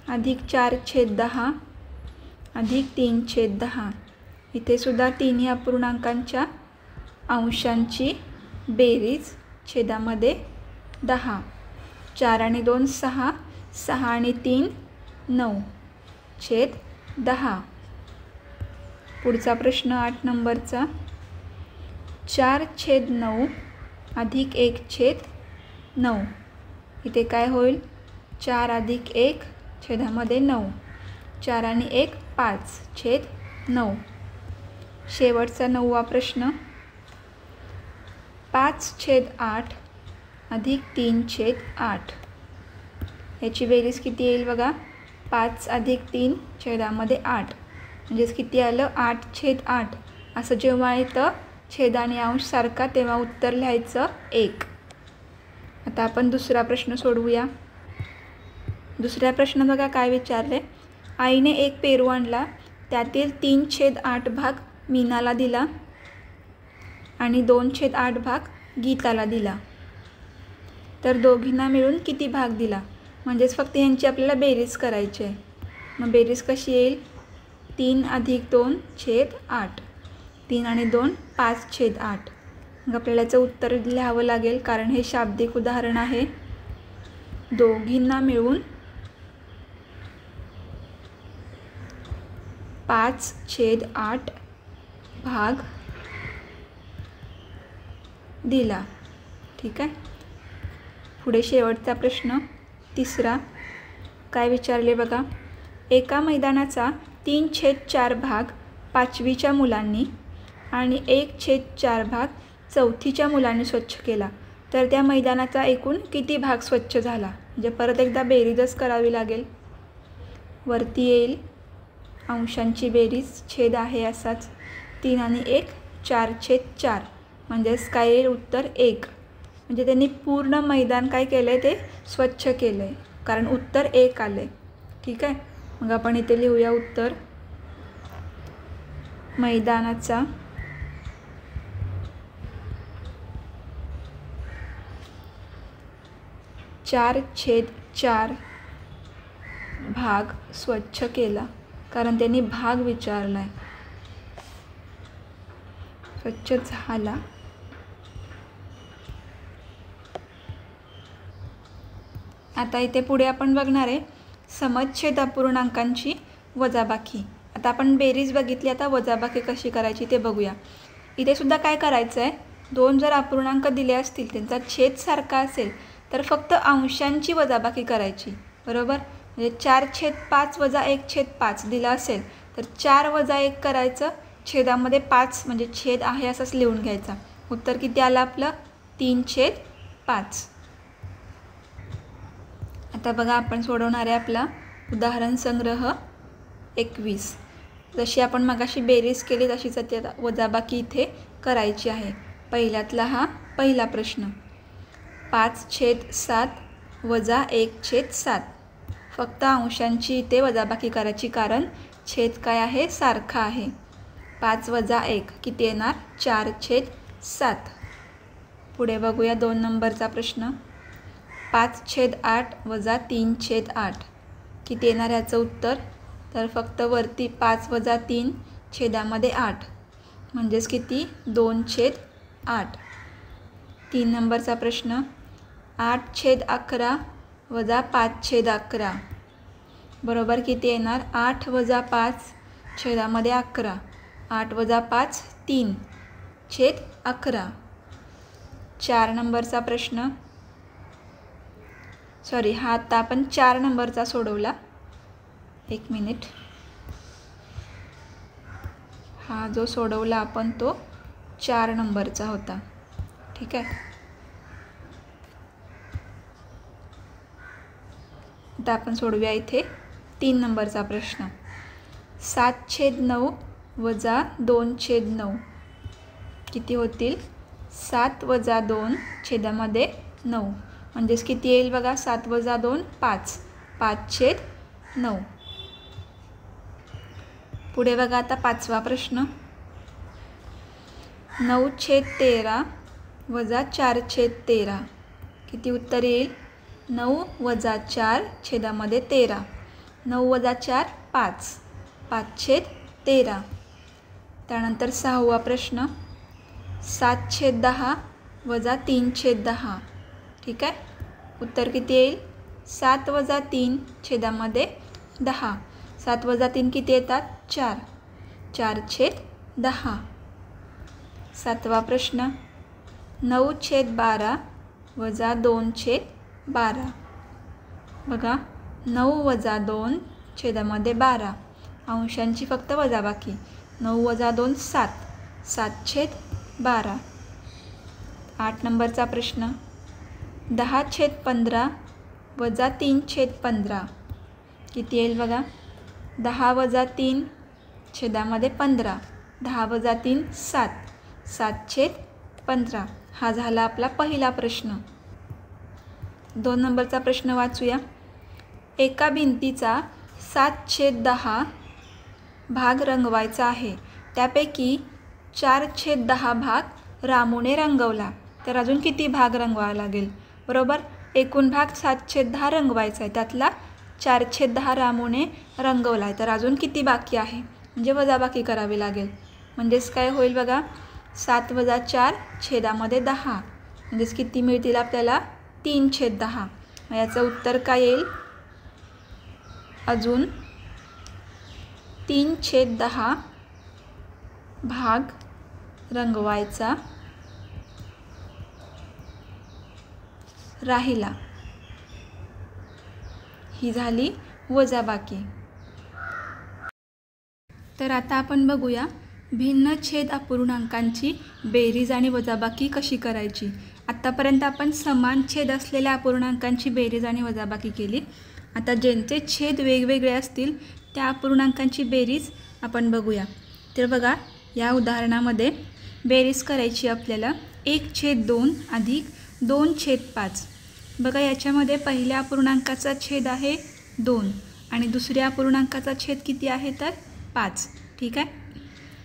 अधिक 4/10 अधिक 3/10 इथे सुद्धा तिन्ही अपूर्णांकांच्या अंशांची बेरीज. छेदामध्ये 10. 4 आणि 2 6 6 आणि 3 9 छेद 10. पुढचा प्रश्न 8 नंबरचा. 4/9 अधिक 1/9 इथे काय होईल? 4 अधिक 1 छेदामध्ये 9. 4 आणि 1 5/9. शेवटचा 9वा प्रश्न. 5/8 अधिक 3/8 याची बेरीज किती येईल बघा? 5 अधिक 3 छेदामध्ये 8 म्हणजेच किती आलं? 8/8. असं जेव्हा येतं छेद आणि अंश सारखा तेव्हा उत्तर लिहायचं 1. आता आपण दुसरा प्रश्न सोडवूया. दुसऱ्या प्रश्न बघा काय विचारले. आईने एक पेरू आणला, त्यातील 3/8 भाग मीनाला दिला आणि 2/8 भाग गीताला दिला, तर दोघींना मिळून किती भाग दिला? म्हणजेच फक्त यांची आपल्याला बेरीज करायची आहे. मग बेरीज कशी येईल? 3 अधिक 2/8 3 आणि 2 5/8. मग आपल्याला याचं उत्तर लिहावं लागेल कारण हे शाब्दिक उदाहरण आहे. दोघींना मिळून 5/8 भाग दिला. ठीक आहे. पुढे शेवटचा प्रश्न 3रा. काय विचारले बघा. एका मैदानाचा 3/4 भाग 5वीच्या मुलांनी आणि 1/4 भाग 4थीच्या मुलांनी स्वच्छ केला, तर त्या मैदानाचा एकूण किती भाग स्वच्छ झाला? म्हणजे परत एकदा बेरीजच करावी लागेल. वरती येईल अंशांची बेरीज. छेद आहे असाच. 3 आणि 1 4/4 म्हणजेच काय येईल? उत्तर 1. म्हणजे त्यांनी पूर्ण मैदान काय केलं आहे? ते स्वच्छ केलं आहे कारण उत्तर 1 आलं आहे. ठीक आहे. मग आपण इथे लिहूया उत्तर. मैदानाचा (4/4) भाग स्वच्छ केला कारण त्यांनी भाग विचारला आहे. स्वच्छ झाला. आता इथे पुढे आपण बघणार आहे समछेद अपूर्णांकांची वजाबाकी. आता आपण बेरीज बघितली, आता वजाबाकी कशी करायची ते बघूया. इथे सुद्धा काय करायचं आहे? 2 जर अपूर्णांक दिले असतील, त्यांचा छेद सारखा असेल तर फक्त अंशांची वजाबाकी करायची. बरोबर. म्हणजे 4/5 वजा 1/5 दिला असेल तर 4 वजा 1 करायचं. छेदामध्ये 5 म्हणजे छेद आहे असंच लिहून घ्यायचा. उत्तर किती आलं आपलं? 3/5. आता बघा आपण सोडवणार आहे आपला उदाहरण संग्रह 21. जशी आपण मगाशी बेरीज केली तशीच आता वजाबाकी इथे करायची आहे. पहिल्यातला हा पहिला प्रश्न. 5/7 वजा 1/7 फक्त अंशांची इथे वजाबाकी करायची कारण छेद काय आहे? सारखा आहे. 5 वजा 1 किती येणार? 4/7. पुढे बघूया 2 नंबरचा प्रश्न. 5/8 वजा 3/8 किती येणार याचं उत्तर? तर फक्त वरती 5 वजा 3 छेदामध्ये 8 म्हणजेच किती? 2/8. 3 नंबरचा प्रश्न. 8/11 वजा 5/11 बरोबर किती येणार? 8 वजा 5 छेदामध्ये 11 8 वजा 5 3/11. 4 नंबरचा प्रश्न. सॉरी, हा आता आपण 4 नंबरचा सोडवला. 1 मिनिट. हा जो सोडवला आपण तो 4 नंबरचा होता. ठीक आहे. आता आपण सोडवूया इथे 3 नंबरचा प्रश्न. 7/9 वजा 2/9 किती होतील? 7 वजा 2 छेदामध्ये 9 म्हणजेच किती येईल बघा? 7 वजा 2 5, 5/9. पुढे बघा आता 5वा प्रश्न. 9/13 वजा 4/13 किती उत्तर येईल? 9 वजा 4 छेदामध्ये 13. 9 वजा 4 5, 5/13. त्यानंतर 6वा प्रश्न. 7/10 वजा 3/10 ठीक आहे. उत्तर किती येईल? 7 वजा 3 छेदामध्ये 10. 7 वजा 3 किती येतात? 4, 4/10. 7वा प्रश्न. 9/12 वजा 2/12 बघा 9 वजा 2 छेदामध्ये 12 अंशांची फक्त वजाबाकी. 9 वजा 2 7, 7/12. 8 नंबरचा प्रश्न. 10/15 वजा 3/15 किती येईल बघा? 10 वजा 3 छेदामध्ये 15. 10 वजा 3 7, 7/15. हा झाला आपला पहिला प्रश्न. 2 नंबरचा प्रश्न वाचूया. एका भिंतीचा 7/10 भाग रंगवायचा आहे. त्यापैकी 4/10 भाग रामूने रंगवला. तर अजून किती भाग रंगवावा लागेल? बरोबर. एकूण भाग 7/10 रंगवायचा आहे. त्यातला 4/10 रामूने रंगवला आहे. तर अजून किती बाकी आहे? म्हणजे वजाबाकी करावी लागेल. म्हणजेच काय होईल बघा? 7 वजा 4 छेदामध्ये 10 म्हणजेच किती मिळतील आपल्याला? 3/10. मग याचं उत्तर काय येईल? अजून 3/10 भाग रंगवायचा राहिला. ही झाली वजाबाकी. तर आता आपण बघूया भिन्न छेद अपूर्णांकांची बेरीज आणि वजाबाकी कशी करायची. आत्तापर्यंत आपण समान छेद असलेल्या अपूर्णांकांची बेरीज आणि वजाबाकी केली. आता ज्यांचे छेद वेगवेगळे असतील त्या अपूर्णांकांची बेरीज आपण बघूया. तर बघा या उदाहरणामध्ये बेरीज करायची आपल्याला 1/2 अधिक 2/5. बघा याच्यामध्ये पहिल्या अपूर्णांकाचा छेद आहे 2 आणि दुसऱ्या अपूर्णांकाचा छेद किती आहे? तर 5 ठीक आहे.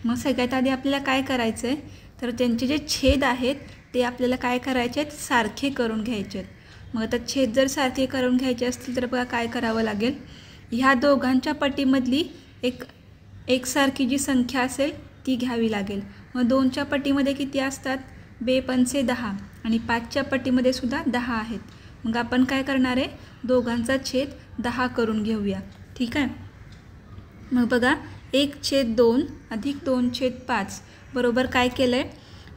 मग सगळ्यात आधी आपल्याला काय करायचं आहे? तर त्यांचे जे छेद आहेत ते आपल्याला काय करायचे आहेत? सारखे करून घ्यायचे आहेत. मग आता छेद जर सारखे करून घ्यायचे असतील तर बघा काय करावं लागेल? ह्या दोघांच्या पटीमधली एकसारखी जी संख्या असेल ती घ्यावी लागेल. मग 2च्या पटीमध्ये किती असतात? 2×5 आणि 5च्या पटीमध्ये सुद्धा 10 आहेत. मग आपण काय करणार आहे? दोघांचा छेद 10 करून घेऊया ठीक आहे. मग बघा 1/2 अधिक 2/5 बरोबर काय केलं आहे?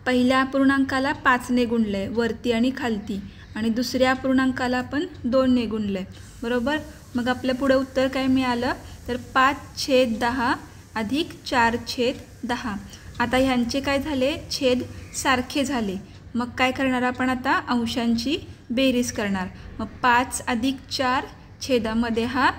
पहिल्या अपूर्णांकाला 5ने गुणलं आहे वरती आणि खालती आणि दुसऱ्या अपूर्णांकाला आपण 2ने गुणलं आहे बरोबर. मग आपल्या पुढे उत्तर काय मिळालं? तर 5/10 अधिक 4/10. आता ह्यांचे काय झाले? छेद सारखे झाले. मग काय करणार आपण आता? अंशांची बेरीज करणार. मग 5 अधिक 4 छेदामध्ये हा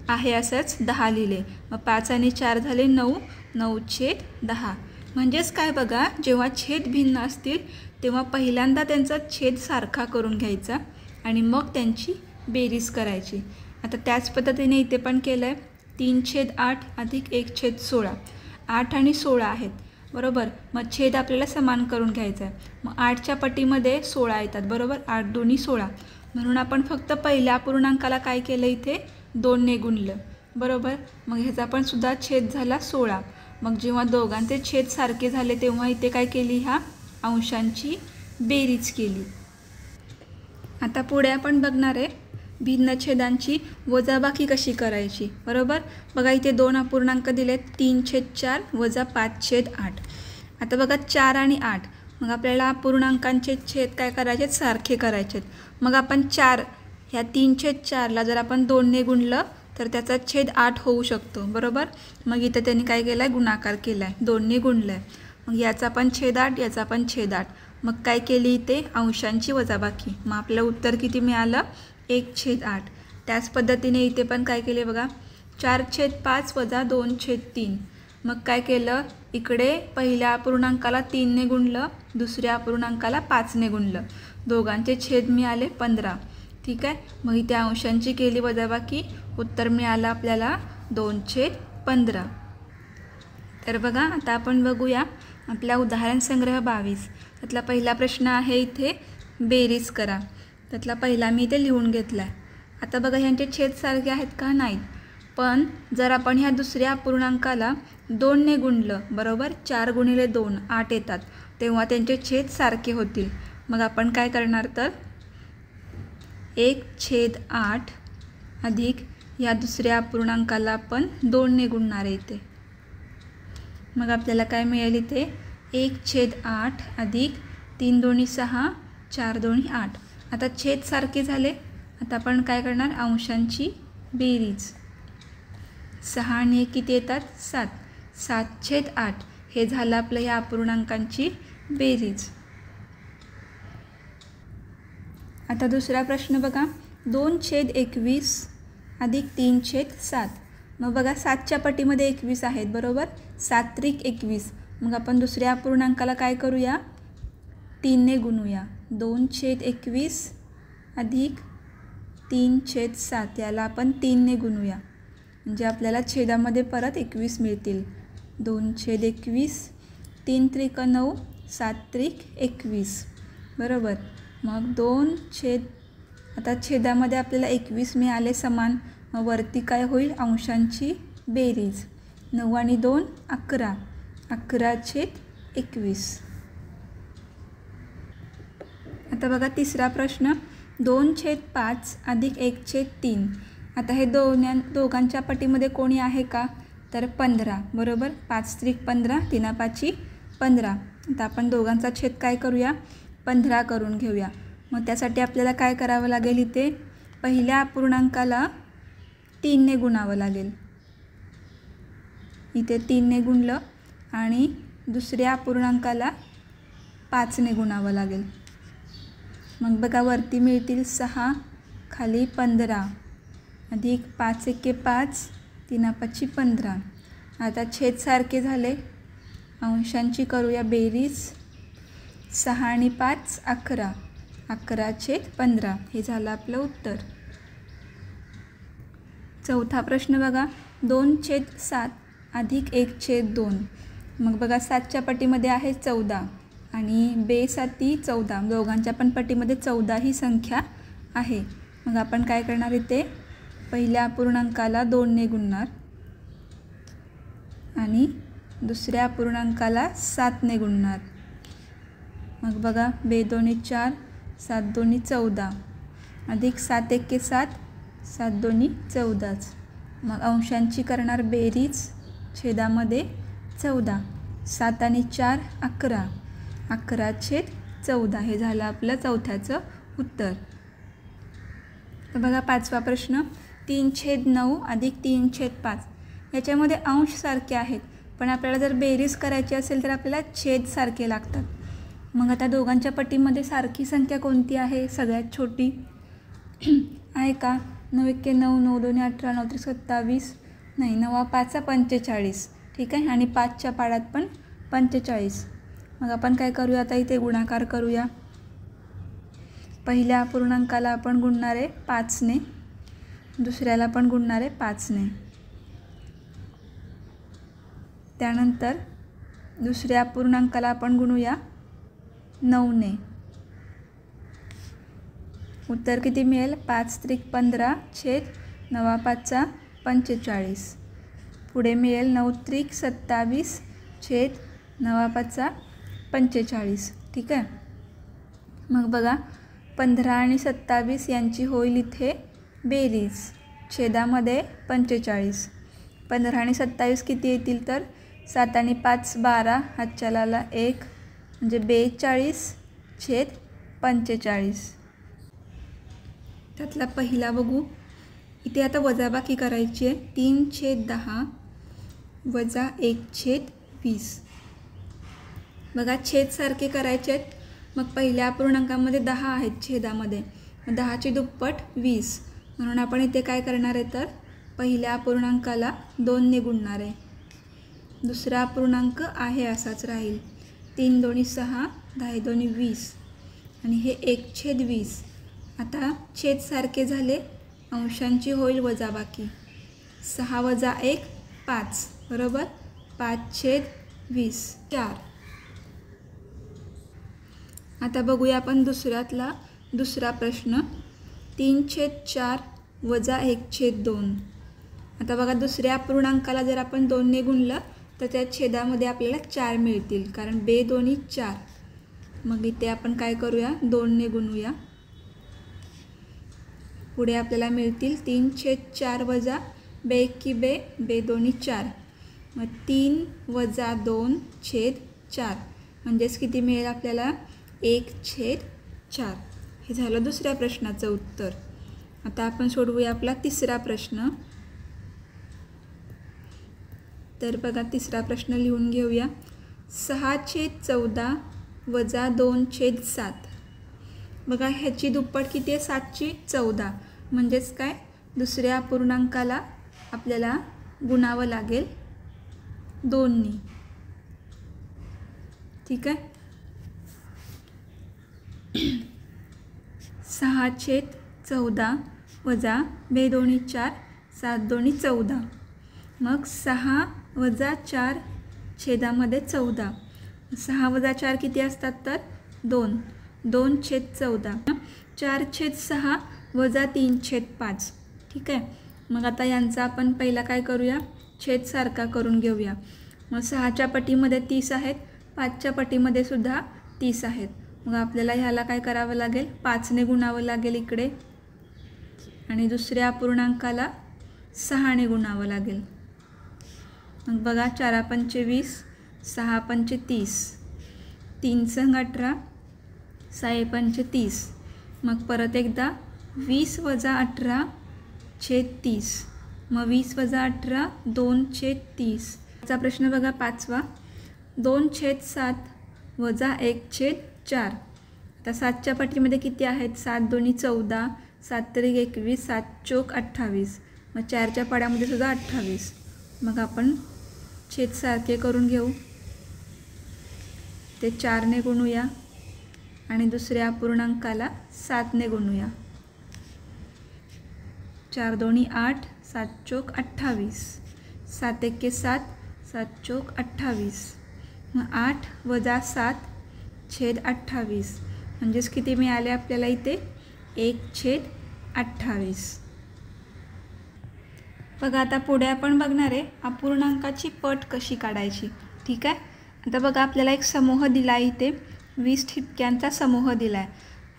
आहे असंच 10 लिहिले. मग 5 आणि 4 झाले 9, 9/10. म्हणजेच काय बघा जेव्हा छेद भिन्न असतील तेव्हा पहिल्यांदा त्यांचा छेद सारखा करून घ्यायचा आणि मग त्यांची बेरीज करायची. आता त्याच पद्धतीने इथे पण केलं आहे. 3/8 अधिक 1/16. 8 आणि 16 आहेत बरोबर. मग छेद आपल्याला समान करून घ्यायचा आहे. मग 8च्या पटीमध्ये 16 येतात बरोबर. 8 2 16 म्हणून आपण फक्त पहिल्या अपूर्णांकाला काय केलं? इथे 2ने गुणलं बरोबर. मग ह्याचा पण सुद्धा छेद झाला 16. मग जेव्हा दोघांचे छेद सारखे झाले तेव्हा इथे काय केली? ह्या अंशांची बेरीज केली. आता पुढे आपण बघणार आहे भिन्न छेदांची वजाबाकी कशी करायची बरोबर. बघा इथे 2 अपूर्णांक दिलेत 3/4 वजा 5/8. आता बघा 4 आणि 8 मग आपल्याला अपूर्णांकांचे छेद काय करायचे? सारखे करायचे. मग आपण 4 ह्या 3/4ला जर आपण 2ने गुणलं तर त्याचा छेद 8 होऊ शकतो बरोबर. मग इथे त्यांनी काय केलं आहे? गुणाकार केला आहे 2ने गुणलं आहे. मग याचा पण छेद 8 याचा पण छेद 8. मग काय केली इथे? अंशांची वजाबाकी. मग आपलं उत्तर किती मिळालं? 1/8. त्याच पद्धतीने इथे पण काय केले बघा 4/5 वजा 2/3. मग काय केलं, इकडे पहिल्या अपूर्णांकाला 3ने गुणलं, दुसऱ्या अपूर्णांकाला 5ने गुणलं. दोघांचे छेद मिळाले 15. ठीक आहे. मग इथे अंशांची केली वजाबाकी, उत्तर मिळालं आपल्याला 2/15. तर बघा आता आपण बघूया आपला उदाहरण संग्रह 22. त्यातला पहिला प्रश्न आहे इथे बेरीज करा. त्यातला पहिला मी इथे लिहून घेतला आहे. आता बघा ह्यांचे छेद सारखे आहेत का, नाहीत. पण जर आपण ह्या दुसऱ्या अपूर्णांकाला 2ने गुणलं, बरोबर, 4 गुणिले 2 8 येतात, तेव्हा त्यांचे छेद सारखे होतील. मग आपण काय करणार, तर 1/8 अधिक या दुसऱ्या अपूर्णांकाला आपण 2ने गुणणार आहे इथे. मग आपल्याला काय मिळेल इथे 1/8 अधिक 3 2 6 4 2 8. आता छेद सारखे झाले. आता आपण काय करणार, अंशांची बेरीज. 6 आणि 1 किती येतात, 7. 7/8 हे झालं आपलं ह्या अपूर्णांकांची बेरीज. आता दुसरा प्रश्न बघा, 2/21 अधिक 3/7. मग बघा 7च्या पटीमध्ये 21 आहेत, बरोबर, 7×21. मग आपण दुसऱ्या अपूर्णांकाला काय करूया, 3ने गुणूया. 2/21 अधिक 3/7 याला आपण 3ने गुणूया, म्हणजे आपल्याला छेदामध्ये परत 21 मिळतील. 2/21, 3×3 9, 7×21, बरोबर. मग आता छेदामध्ये आपल्याला 21 मिळाले समान. मग वरती काय होईल, अंशांची बेरीज. 9 आणि 2 11, 11/21. आता बघा तिसरा प्रश्न, 2/5 अधिक 1/3. आता हे दोघांच्या पटीमध्ये कोणी आहे का, तर 15, बरोबर. 5×15, 3×5 15. आता आपण दोघांचा छेद काय करूया, 15 करून घेऊया. मग त्यासाठी आपल्याला काय करावं लागेल, इथे पहिल्या अपूर्णांकाला 3ने गुणावं लागेल. इथे 3ने गुणलं आणि दुसऱ्या अपूर्णांकाला 5ने गुणावं लागेल. मग बघा वरती मिळतील 6, खाली 15 अधिक 5×1 5, 3×5 15. आता छेद सारखे झाले. अंशांची करूया बेरीज. 6 आणि 5 11, 11/15 हे झालं आपलं उत्तर. चौथा प्रश्न बघा, 2/7 अधिक 1/2. मग बघा 7च्या पटीमध्ये आहे 14 आणि बेसाठी 14, दोघांच्या पण पटीमध्ये 14 ही संख्या आहे. मग आपण काय करणार, इथे पहिल्या अपूर्णांकाला 2ने गुणणार आणि दुसऱ्या अपूर्णांकाला 7ने गुणणार. मग बघा 2 2 4, 7 2 14 अधिक 7×1 7, 7 2 14. मग अंशांची करणार बेरीज. छेदामध्ये 14, 7 आणि 4 11, 11/14 हे झालं आपलं चौथ्याचं उत्तर. तर बघा पाचवा प्रश्न, 3/9 अधिक 3/5. याच्यामध्ये अंश सारखे आहेत, पण आपल्याला जर बेरीज करायची असेल तर आपल्याला छेद सारखे लागतात. मग आता दोघांच्या पटीमध्ये सारखी संख्या कोणती आहे, सगळ्यात छोटी आहे का, 9×1 9, 9×2 18, 9×3 27, नाही 9×5 45. ठीक आहे. आणि 5च्या पाड्यात पण 45. मग आपण काय करूया, आता इथे गुणाकार करूया. पहिल्या अपूर्णांकाला आपण गुणणार आहे 5ने, दुसऱ्याला पण गुणणार आहे 5ने. त्यानंतर दुसऱ्या अपूर्णांकाला आपण गुणूया 9ने. उत्तर किती मिळेल, 5×15 छेद 9×5 45. पुढे मिळेल 9×3 27 छेद 9×5 45. ठीक आहे. मग बघा 15 आणि 27 यांची होईल इथे बेरीज. छेदामध्ये 45. 15 आणि 27 किती येतील, तर 7 आणि 5 12, हातच्याला 1 म्हणजे 42 छेद 45. त्यातला पहिला बघू. इथे आता वजाबाकी करायची आहे. 3/10 वजा 1/20. बघा छेद सारखे करायचे आहेत. मग पहिल्या अपूर्णांकामध्ये 10 आहेत छेदामध्ये, 10ची दुप्पट 20. म्हणून आपण इथे काय करणार आहे, तर पहिल्या अपूर्णांकाला 2 ने गुणणार आहे. दुसरा अपूर्णांक आहे असाच राहील. 3 दोन्ही 6, 10 दोन्ही 20 आणि हे 1/20. आता छेद सारखे झाले, अंशांची होईल वजाबाकी. 6 वजा 1 5 बरोबर 5/20 4. आता बघूया आपण दुसऱ्यातला दुसरा प्रश्न. 3/4 वजा 1/2. आता बघा दुसऱ्या अपूर्णांकाला जर आपण 2 ने गुणलं तर त्या छेदामध्ये आपल्याला 4 मिळतील, कारण बे दोन्ही 4. मग इथे आपण काय करूया, 2 ने गुणूया. पुढे आपल्याला मिळतील 3/4 वजा बे 1 बे, बे दोन्ही 4. मग 3 वजा 2/4 म्हणजेच किती मिळेल आपल्याला 1/4. हे झालं दुसऱ्या प्रश्नाचं उत्तर. आता आपण सोडवूया आपला तिसरा प्रश्न. तर बघा तिसरा प्रश्न लिहून घेऊया. 6/14 वजा 2/7. बघा ह्याची दुप्पट किती आहे, 7/14. म्हणजेच काय, दुसऱ्या अपूर्णांकाला आपल्याला गुणावं लागेल 2 ने. ठीक आहे. 6/14 वजा बे दोन्ही 4, 7 दोन्ही 14. मग 6 वजा 4 छेदामध्ये 14. 6 वजा 4 किती असतात तर 2. 2/14. 4/6 वजा 3/5. ठीक आहे. मग आता यांचा आपण पहिला काय करूया, छेद सारखा करून घेऊया. मग 6च्या पटीमध्ये 30 आहेत, 5च्या पटीमध्ये सुद्धा 30 आहेत. मग आपल्याला ह्याला काय करावं लागेल, 5 ने गुणावं लागेल इकडे आणि दुसऱ्या अपूर्णांकाला 6 ने गुणावं लागेल. मग बघा 4×5 20, 6×5 30, 3×6 18, 6×5 30. मग परत एकदा 20 वजा 18/30. मग 20 वजा 18 2/30. चा प्रश्न बघा पाचवा. 2/7 वजा 1/4. आता 7च्या पटीमध्ये किती आहेत, 7 दोन्ही 14, 7 त्रिक 21, 7 चोक 28. मग 4च्या पाड्यामध्ये सुद्धा 28. मग आपण छेद सारखे करून घेऊ. ते 4 ने गुणूया आणि दुसऱ्या अपूर्णांकाला 7 ने गुणूया. 4 दोन्ही 8, 7 चोक 28, 7 एके 7, 7 चोक 28. मग 8 वजा 7/28 म्हणजेच किती मिळाले आपल्याला इथे 1/28. बघा आता पुढे आपण बघणार आहे अपूर्णांकाची पट कशी काढायची. ठीक आहे. आता बघा आपल्याला एक समूह दिला आहे, इथे 20 ठिपक्यांचा समूह दिला आहे.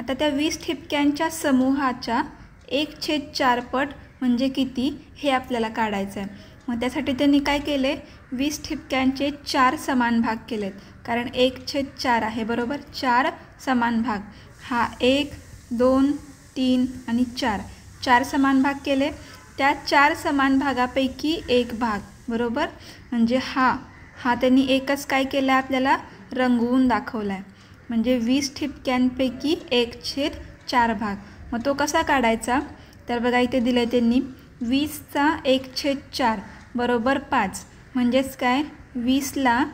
आता त्या 20 ठिपक्यांच्या समूहाच्या 1/4 पट म्हणजे किती हे आपल्याला काढायचं आहे. मग त्यासाठी त्यांनी काय केले, 20 ठिपक्यांचे 4 समान भाग केलेत, कारण 1/4 आहे बरोबर. 4 समान भाग, हा 1 2 3 आणि 4, 4 समान भाग केले. त्या 4 समान भागापैकी एक भाग बरोबर, म्हणजे हा त्यांनी एकच काय केलं आहे, आपल्याला रंगवून दाखवला आहे. म्हणजे 20 ठिपक्यांपैकी 1/4 भाग. मग तो कसा काढायचा, तर बघा इथे दिलं आहे त्यांनी 20चा 1/4 बरोबर 5. म्हणजेच काय, 20ला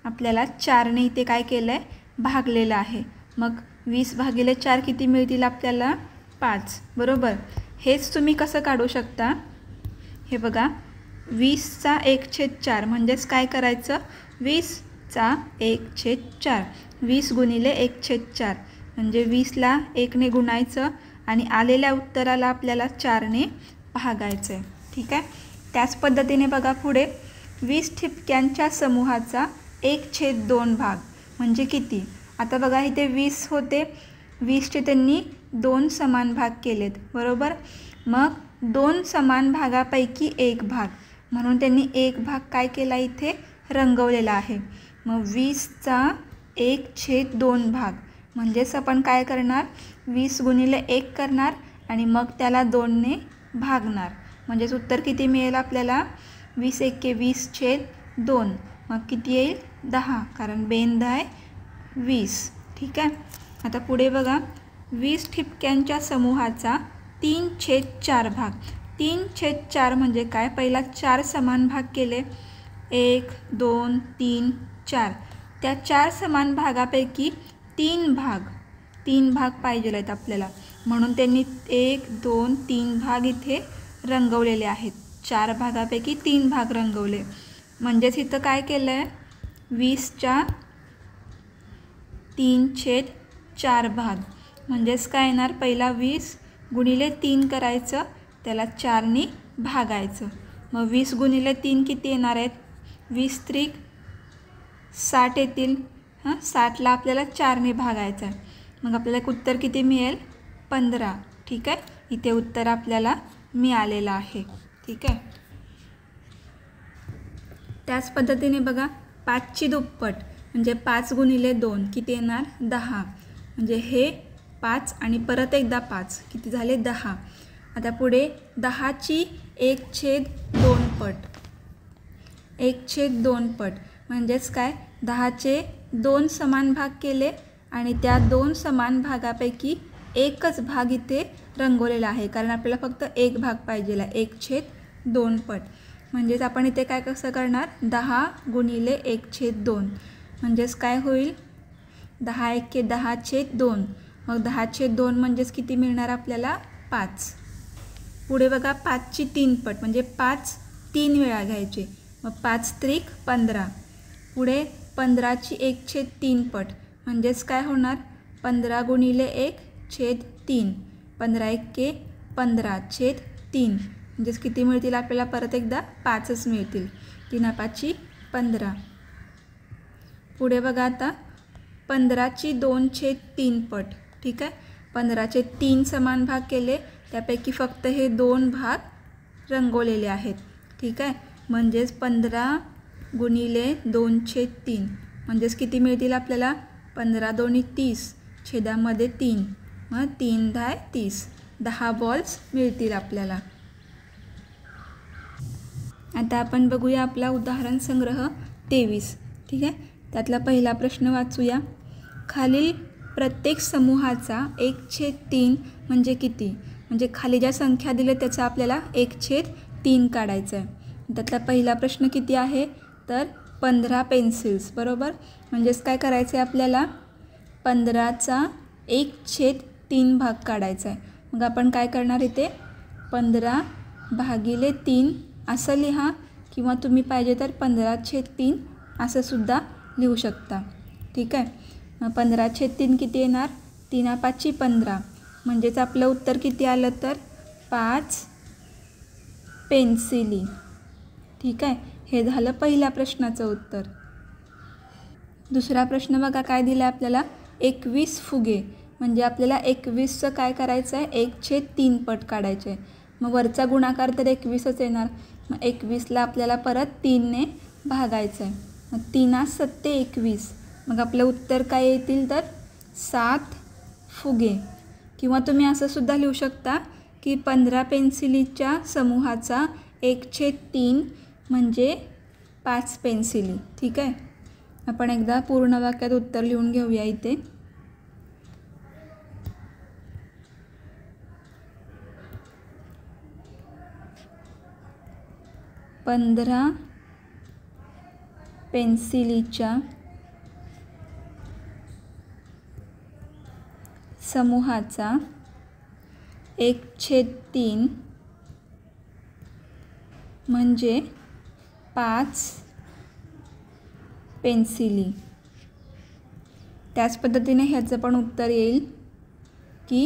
आपल्याला 4 ने इथे काय केलं आहे, भागलेलं आहे. मग 20/4 किती मिळतील आपल्याला 5 बरोबर. हेच तुम्ही कसं काढू शकता, हे बघा 20चा 1/4 म्हणजेच काय करायचं, 20चा 1/4, 20 गुणिले 1/4 म्हणजे 20ला 1 ने गुणायचं आणि आलेल्या उत्तराला आपल्याला 4 ने भागायचं आहे. ठीक आहे. त्याच पद्धतीने बघा पुढे 20 ठिपक्यांच्या समूहाचा 1/2 भाग म्हणजे किती. आता बघा इथे 20 होते, 20चे त्यांनी 2 समान भाग केलेत बरोबर. मग 2 समान भागापैकी एक भाग म्हणून त्यांनी एक भाग काय केला, इथे रंगवलेला आहे. मग 20चा 1/2 भाग म्हणजेच आपण काय करणार, 20 गुणिले 1 करणार आणि मग त्याला 2 ने भागणार. म्हणजेच उत्तर किती मिळेल आपल्याला, 20 एके 20/2. मग किती येईल 10, कारण बेन 10 आहे 20. ठीक आहे. आता पुढे बघा 20 ठिपक्यांच्या समूहाचा 3/4 भाग. 3/4 म्हणजे काय? पहिला 4 समान भाग केले, 1 2 3 4. त्या 4 समान भागापैकी 3 भाग पाहिजे आहेत आपल्याला, म्हणून त्यांनी 1 2 3 भाग इथे रंगवलेले आहेत. 4 भागापैकी 3 भाग रंगवले. म्हणजेच इथं काय केलं आहे? 20च्या 3/4 भाग. म्हणजेच काय येणार? पहिला 20 गुणिले 3 करायचं, त्याला 4ने भागायचं. मग 20 गुणिले 3 किती येणार आहेत? 20 त्रिक 60 येतील. 60ला आपल्याला 4ने भागायचं आहे. मग आपल्याला एक उत्तर किती मिळेल? 15. ठीक आहे, इथे उत्तर आपल्याला मिळालेलं आहे. ठीक आहे. त्याच पद्धतीने बघा, 5ची दुप्पट म्हणजे 5 गुणिले 2 किती येणार? 10. म्हणजे हे 5 आणि परत एकदा 5 किती झाले? 10. आता पुढे 10ची 1/2 पट. 1/2 पट म्हणजेच काय? 10चे 2 समान भाग केले आणि त्या 2 समान भागापैकी एकच भाग इथे रंगवलेला आहे, कारण आपल्याला फक्त एक भाग पाहिजेला. 1/2 पट. म्हणजेच आपण इथे काय कसं करणार? 10 गुणिले 1/2 म्हणजेच काय होईल? 10 एके 10/2. मग 10/2 म्हणजेच किती मिळणार आपल्याला? 5. पुढे बघा, 5ची 3 पट म्हणजे 5 3 वेळा घ्यायचे. मग 5 त्रिक 15. पुढे 15ची 1/3 पट म्हणजेच काय होणार? 15 गुणिले 1/3. 15 एके 15/3 म्हणजेच किती मिळतील आपल्याला? परत एकदा 5च मिळतील. 3 5 15. पुढे बघा, आता 15ची 2/3 पट. ठीक आहे, 15चे 3 समान भाग केले, त्यापैकी फक्त हे 2 भाग रंगवलेले आहेत. ठीक आहे, म्हणजेच 15 गुणिले 2/3 म्हणजेच किती मिळतील आपल्याला? 15 2 30, छेदामध्ये 3, मग 3 10 30. 10 बॉल्स मिळतील आपल्याला. आता आपण बघूया आपला उदाहरण संग्रह 23. ठीक आहे, त्यातला पहिला प्रश्न वाचूया. खालील प्रत्येक समूहाचा 1/3 म्हणजे किती? म्हणजे खाली ज्या संख्या दिल्या त्याचा आपल्याला 1/3 काढायचं आहे. त्यातला पहिला प्रश्न किती आहे? तर 15 पेन्सिल्स. बरोबर, म्हणजेच काय करायचं आहे आपल्याला? 15चा 1/3 भाग काढायचा आहे. मग आपण काय करणार इथे? 15 भागिले 3 असं लिहा, किंवा तुम्ही पाहिजे तर 15/3 असं सुद्धा लिहू शकता. ठीक आहे, मग 15/3 किती येणार? 3 5 15. म्हणजेच आपलं उत्तर किती आलं? तर 5 पेन्सिली. ठीक आहे, हे झालं पहिल्या प्रश्नाचं उत्तर. दुसरा प्रश्न बघा काय दिला आहे आपल्याला? 21 फुगे. म्हणजे आपल्याला 21चं काय करायचं आहे? 1/3 पट काढायचे आहे. मग वरचा गुणाकार तर 21च येणार. मग 21ला आपल्याला परत 3ने भागायचं आहे. मग 3 7 21. मग आपलं उत्तर काय येतील? तर 7 फुगे. किंवा तुम्ही असं सुद्धा लिहू शकता की 15 पेन्सिलीच्या समूहाचा 1/3 म्हणजे 5 पेन्सिली. ठीक आहे, आपण एकदा पूर्ण वाक्यात उत्तर लिहून घेऊया इथे. 15 पेन्सिलीच्या समूहाचा 1/3 म्हणजे 5 पेन्सिली. त्याच पद्धतीने ह्याचं पण उत्तर येईल की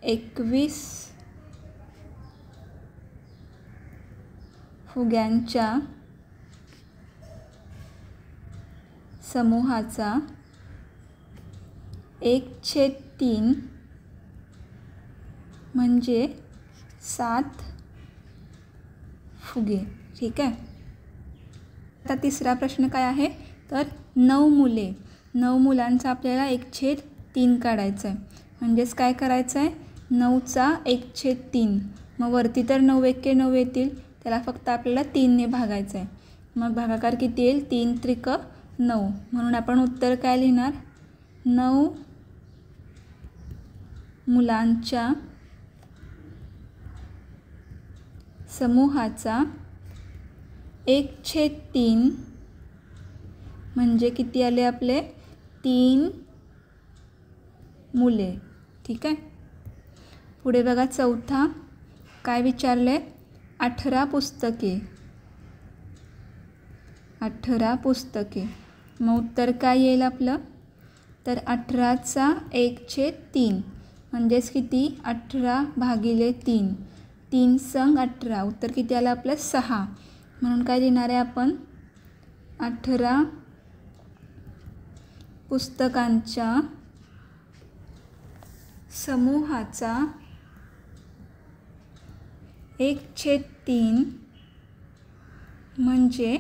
21 फुग्यांच्या समूहाचा 1/3 म्हणजे 7 फुगे. ठीक आहे, आता तिसरा प्रश्न काय आहे? तर 9 मुले. 9 मुलांचा आपल्याला 1/3 काढायचं आहे. म्हणजेच काय करायचं आहे? 9चा 1/3. मग वरती तर 9 एके 9 येतील, त्याला फक्त आपल्याला 3ने भागायचं आहे. मग भागाकार किती येईल? 3 त्रिक 9. म्हणून आपण उत्तर काय लिहिणार? 9 मुलांच्या समूहाचा 1/3 म्हणजे किती आले आपले 3 मुले. ठीक आहे. पुढे बघा चौथा काय विचारले 18 पुस्तके. 18 पुस्तके. मग उत्तर काय येईल आपलं तर 18चा 1/3 म्हणजेच किती 18 भागिले 3. 3 संग 18 उत्तर किती आलं आपलं 6. म्हणून काय लिहिणार आहे आपण 18 पुस्तकांच्या समूहाचा 1/3 म्हणजे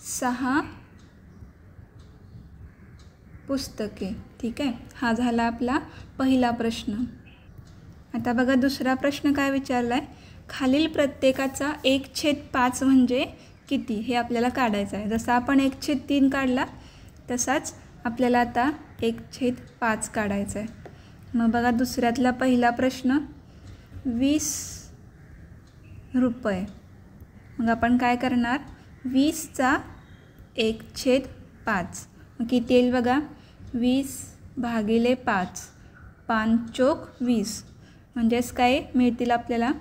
6 पुस्तके. ठीक आहे. हा झाला आपला पहिला प्रश्न. आता बघा दुसरा प्रश्न काय विचारला आहे खालील प्रत्येकाचा 1/5 म्हणजे किती हे आपल्याला काढायचं आहे. जसं आपण 1/3 काढला तसाच आपल्याला आता 1/5 काढायचा आहे. मग बघा दुसऱ्यातला पहिला प्रश्न 20 रुपये. मग आपण काय करणार 20चा 1/5 मग किती येईल बघा 20 भागिले 5. 5 चोक 20 म्हणजेच काय मिळतील आपल्याला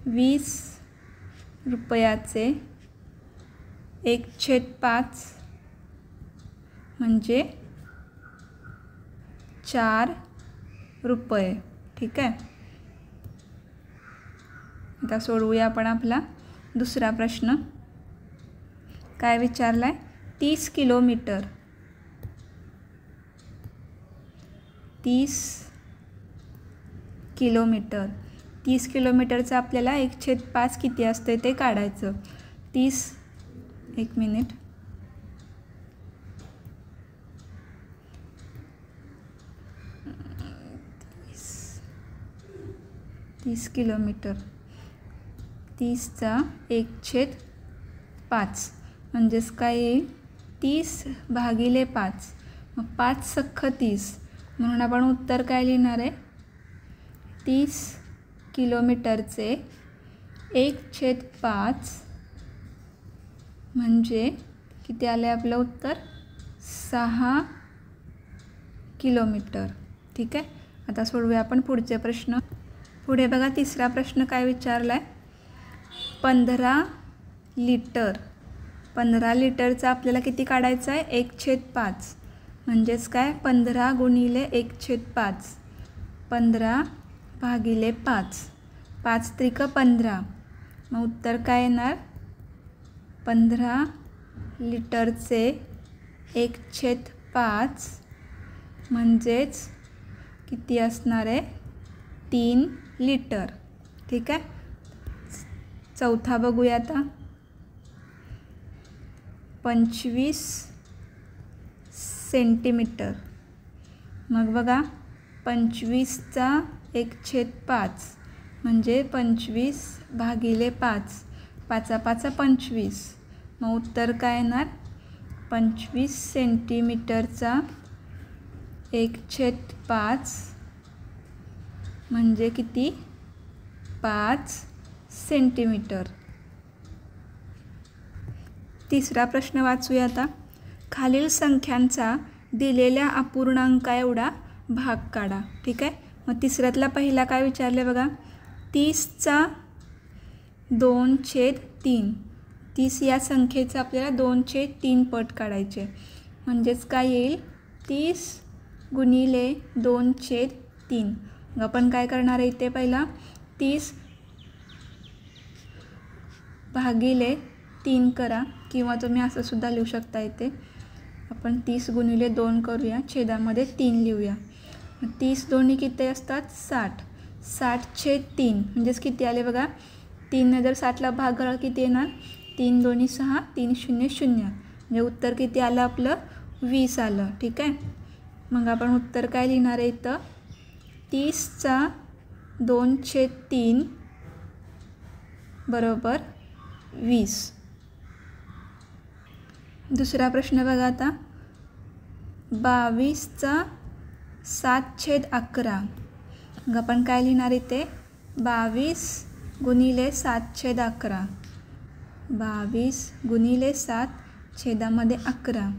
20 रुपयाचे 1/5 म्हणजे 4 रुपये. ठीक आहे. आता सोडवूया आपण आपला दुसरा प्रश्न. काय विचारला आहे 30 किलोमीटर. 30 किलोमीटर. 30 किलोमीटरचं आपल्याला 1/5 किती असते ते काढायचं. 30 एक मिनिट 30 किलोमीटर. 30चा 1/5 म्हणजेच काय येईल 30 भागिले 5. मग 5 सख्ख 30 म्हणून आपण उत्तर काय लिहिणार आहे 30 किलोमीटरचे 1/5 म्हणजे किती आले आपलं उत्तर 6 किलोमीटर. ठीक आहे. आता सोडवूया आपण पुढचे प्रश्न. पुढे बघा तिसरा प्रश्न काय विचारला आहे 15 लिटर. 15 लिटरचा आपल्याला किती काढायचं आहे 1/5 म्हणजेच काय 15 गुणिले 1/5. 15 भागिले 5. 5 त्रिक 15 मग उत्तर काय येणार 15 लिटरचे 1/5 म्हणजेच किती असणार आहे 3 लिटर. ठीक आहे. चौथा बघूया आता 25 सेंटीमीटर. मग बघा 25चा 1/5 म्हणजे 25 भागिले 5. 5 5 25 मग उत्तर काय येणार 25 सेंटीमीटरचा 1/5 म्हणजे किती 5 सेंटीमीटर. तिसरा प्रश्न वाचूया आता. खालील संख्यांचा दिलेल्या अपूर्णांका एवढा भाग काढा. ठीक आहे. मग तिसऱ्यातला पहिला काय विचारले बघा 30चा 2/3. 30 या संख्येचा आपल्याला 2/3 पट काढायचे म्हणजेच काय येईल 30 गुणिले 2/3. मग आपण काय करणार आहे इथे पहिला 30 भागिले 3 करा किंवा तुम्ही असं सुद्धा लिहू शकता. इथे आपण 30 गुणिले 2 करूया छेदामध्ये 3 लिहूया. 30 दोन्ही किती असतात 60. 60/3 म्हणजेच किती आले बघा 3 जर 60ला भाग करा किती येणार 3 2 6 3 0 0 म्हणजे उत्तर किती आलं आपलं 20 आलं. ठीक आहे. मग आपण उत्तर काय लिहिणार आहे इथं 30चा 2/3 बरोबर 20. दुसरा प्रश्न बघा आता 22चा 7/11. मग आपण काय लिहिणार इथे 22 गुणिले 7/11. 22 गुणिले 7 छेदामध्ये 11.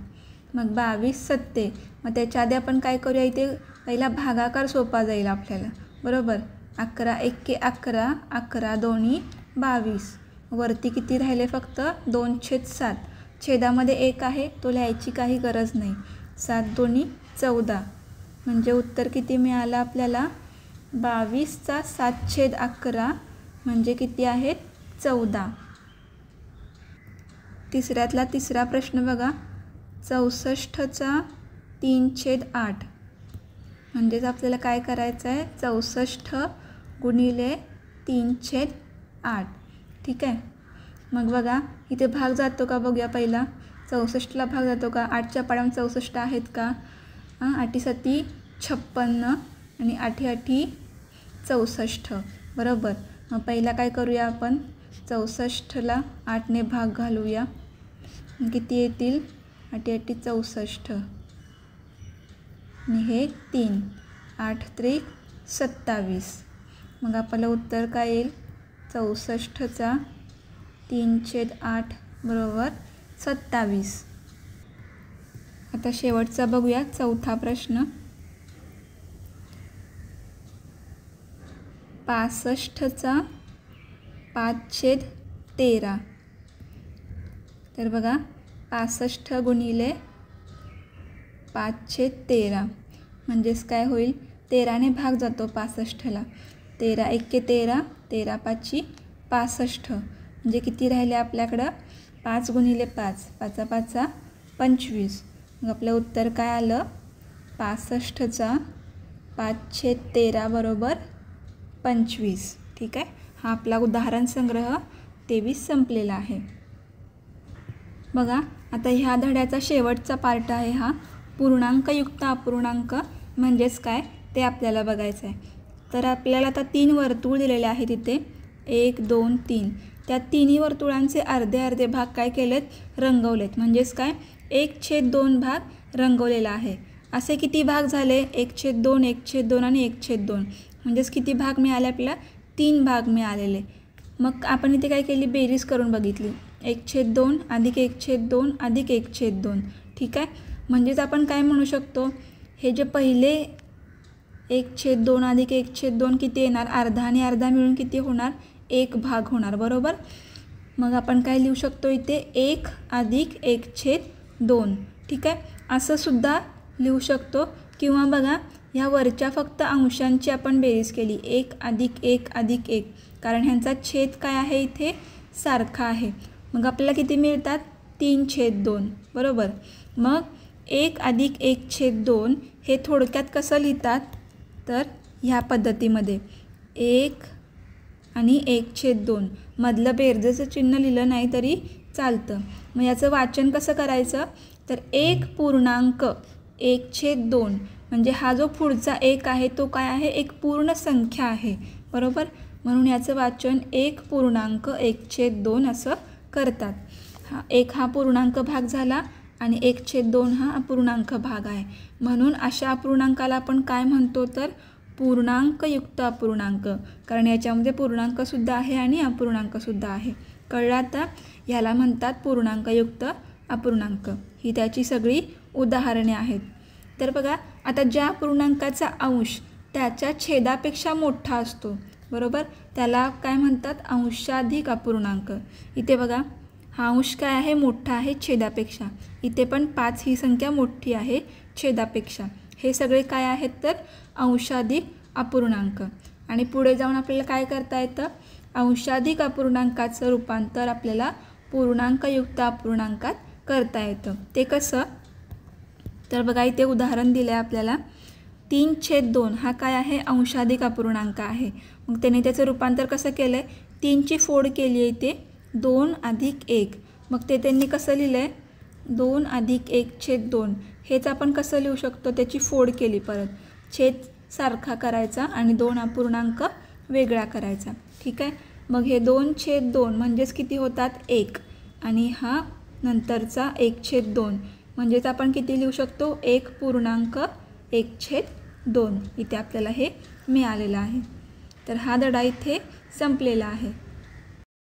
मग 22 सत्ते. मग त्याच्या आधी आपण काय करूया, इथे पहिला भागाकार सोपा जाईल आपल्याला, बरोबर. 11 एके 11, 11 दोन्ही 22. वरती किती राहिले फक्त 2/7. छेदामध्ये 1 आहे, तो लिहायची काही गरज नाही. 7 दोन्ही 14. म्हणजे उत्तर किती मिळालं आपल्याला, 22चा 7/11 म्हणजे किती आहेत 14. तिसऱ्यातला तिसरा प्रश्न बघा, 64चा 3/8. म्हणजेच आपल्याला काय करायचं आहे, 64 गुणिले 3/8. ठीक आहे. मग बघा इथे भाग जातो का बघूया. पहिला 64ला भाग जातो का, 8च्या पाड्यामध्ये 64 आहेत का. 8 7 56 आणि 8 8 64, बरोबर. मग पहिला काय करूया आपण, 64ला 8ने भाग घालूया. किती येतील, 8 8 64 आणि हे 3, 8 त्रिक 27. मग आपलं उत्तर काय येईल, 64चा 3/8 बरोबर 27. आता शेवटचा बघूया, चौथा प्रश्न. 65चा 5/13. तर बघा 65 गुणिले 5/13 म्हणजेच काय होईल, 13ने भाग जातो 65ला. 13 एके 13, 13 5 65. म्हणजे किती राहिले आपल्याकडं, 5 गुणिले 5, 5 5 25. मग आपलं उत्तर काय आलं, 65चा 5/13 बरोबर 25. ठीक आहे. हा आपला उदाहरण संग्रह 23 संपलेला आहे. बघा आता ह्या धड्याचा शेवटचा पार्ट आहे हा, पूर्णांकयुक्त अपूर्णांक म्हणजेच काय ते आपल्याला बघायचं आहे. तर आपल्याला आता 3 वर्तुळ दिलेले आहेत इथे, 1 2 3. त्या तिन्ही वर्तुळांचे अर्धे अर्धे भाग काय केलेत, रंगवलेत. म्हणजेच काय 1/2 भाग रंगवलेला आहे. असे किती भाग झाले, 1/2 1/2 आणि 1/2. म्हणजेच किती भाग मिळाले आपल्याला, 3 भाग मिळालेले. मग आपण इथे काय केली, बेरीज करून बघितली. 1/2 अधिक 1/2 अधिक 1/2. ठीक आहे. म्हणजेच आपण काय म्हणू शकतो, हे जे पहिले 1/2 अधिक 1/2 किती येणार, अर्धा आणि अर्धा मिळून किती होणार, 1 भाग होणार, बरोबर. मग आपण काय लिहू शकतो इथे, 1 अधिक 1/2. ठीक आहे. असं सुद्धा लिहू शकतो. किंवा बघा ह्या वरच्या फक्त अंशांची आपण बेरीज केली, 1 अधिक 1 अधिक 1, कारण ह्यांचा छेद काय आहे इथे सारखा आहे. मग आपल्याला किती मिळतात, 3/2, बरोबर. मग 1 अधिक 1/2 हे थोडक्यात कसं लिहितात, तर ह्या पद्धतीमध्ये 1 आणि 1/2 मधलं बेरजेचं चिन्ह लिहिलं नाही तरी चालतं. मग याचं वाचन कसं करायचं, तर 1.1/2 म्हणजे हा जो पुढचा 1 आहे तो काय आहे, एक पूर्ण संख्या आहे, बरोबर. म्हणून याचं वाचन 1.1/2 असं करतात. हा पूर्णांक भाग झाला आणि 1/2 हा अपूर्णांक भाग आहे. म्हणून अशा अपूर्णांकाला आपण काय म्हणतो, तर पूर्णांकयुक्त अपूर्णांक. कारण याच्यामध्ये पूर्णांकसुद्धा आहे आणि अपूर्णांकसुद्धा आहे. कळलं आता, ह्याला म्हणतात पूर्णांकयुक्त अपूर्णांक. ही त्याची सगळी उदाहरणे आहेत. तर बघा आता ज्या पूर्णांकाचा अंश त्याच्या छेदापेक्षा मोठा असतो, बरोबर, त्याला काय म्हणतात, अंशाधिक अपूर्णांक. इथे बघा हा अंश काय आहे, मोठा आहे छेदापेक्षा. इथे पण 5 ही संख्या मोठी आहे छेदापेक्षा. हे सगळे काय आहेत, तर अंशाधिक अपूर्णांक. आणि पुढे जाऊन आपल्याला काय करता येतं, अंशाधिक अपूर्णांकाचं रूपांतर आपल्याला पूर्णांकयुक्त अपूर्णांकात करता येतं. ते कसं, तर बघा इथे उदाहरण दिलं आहे आपल्याला, 3/2 हा काय आहे, अंशाधिक अपूर्णांक आहे. मग त्याने त्याचं रूपांतर कसं केलं आहे, 3ची फोड केली आहे इथे, 2 अधिक 1. मग ते त्यांनी कसं लिहिलं आहे, 2 अधिक 1/2. हेच आपण कसं लिहू शकतो, त्याची फोड केली, परत छेद सारखा करायचा आणि 2 अपूर्णांक वेगळा करायचा. ठीक आहे. मग हे 2/2 म्हणजेच किती होतात, 1. आणि हा नंतरचा 1/2 म्हणजेच आपण किती लिहू शकतो, 1.1/2. इथे आपल्याला हे मिळालेलं आहे. तर हा धडा इथे संपलेला आहे.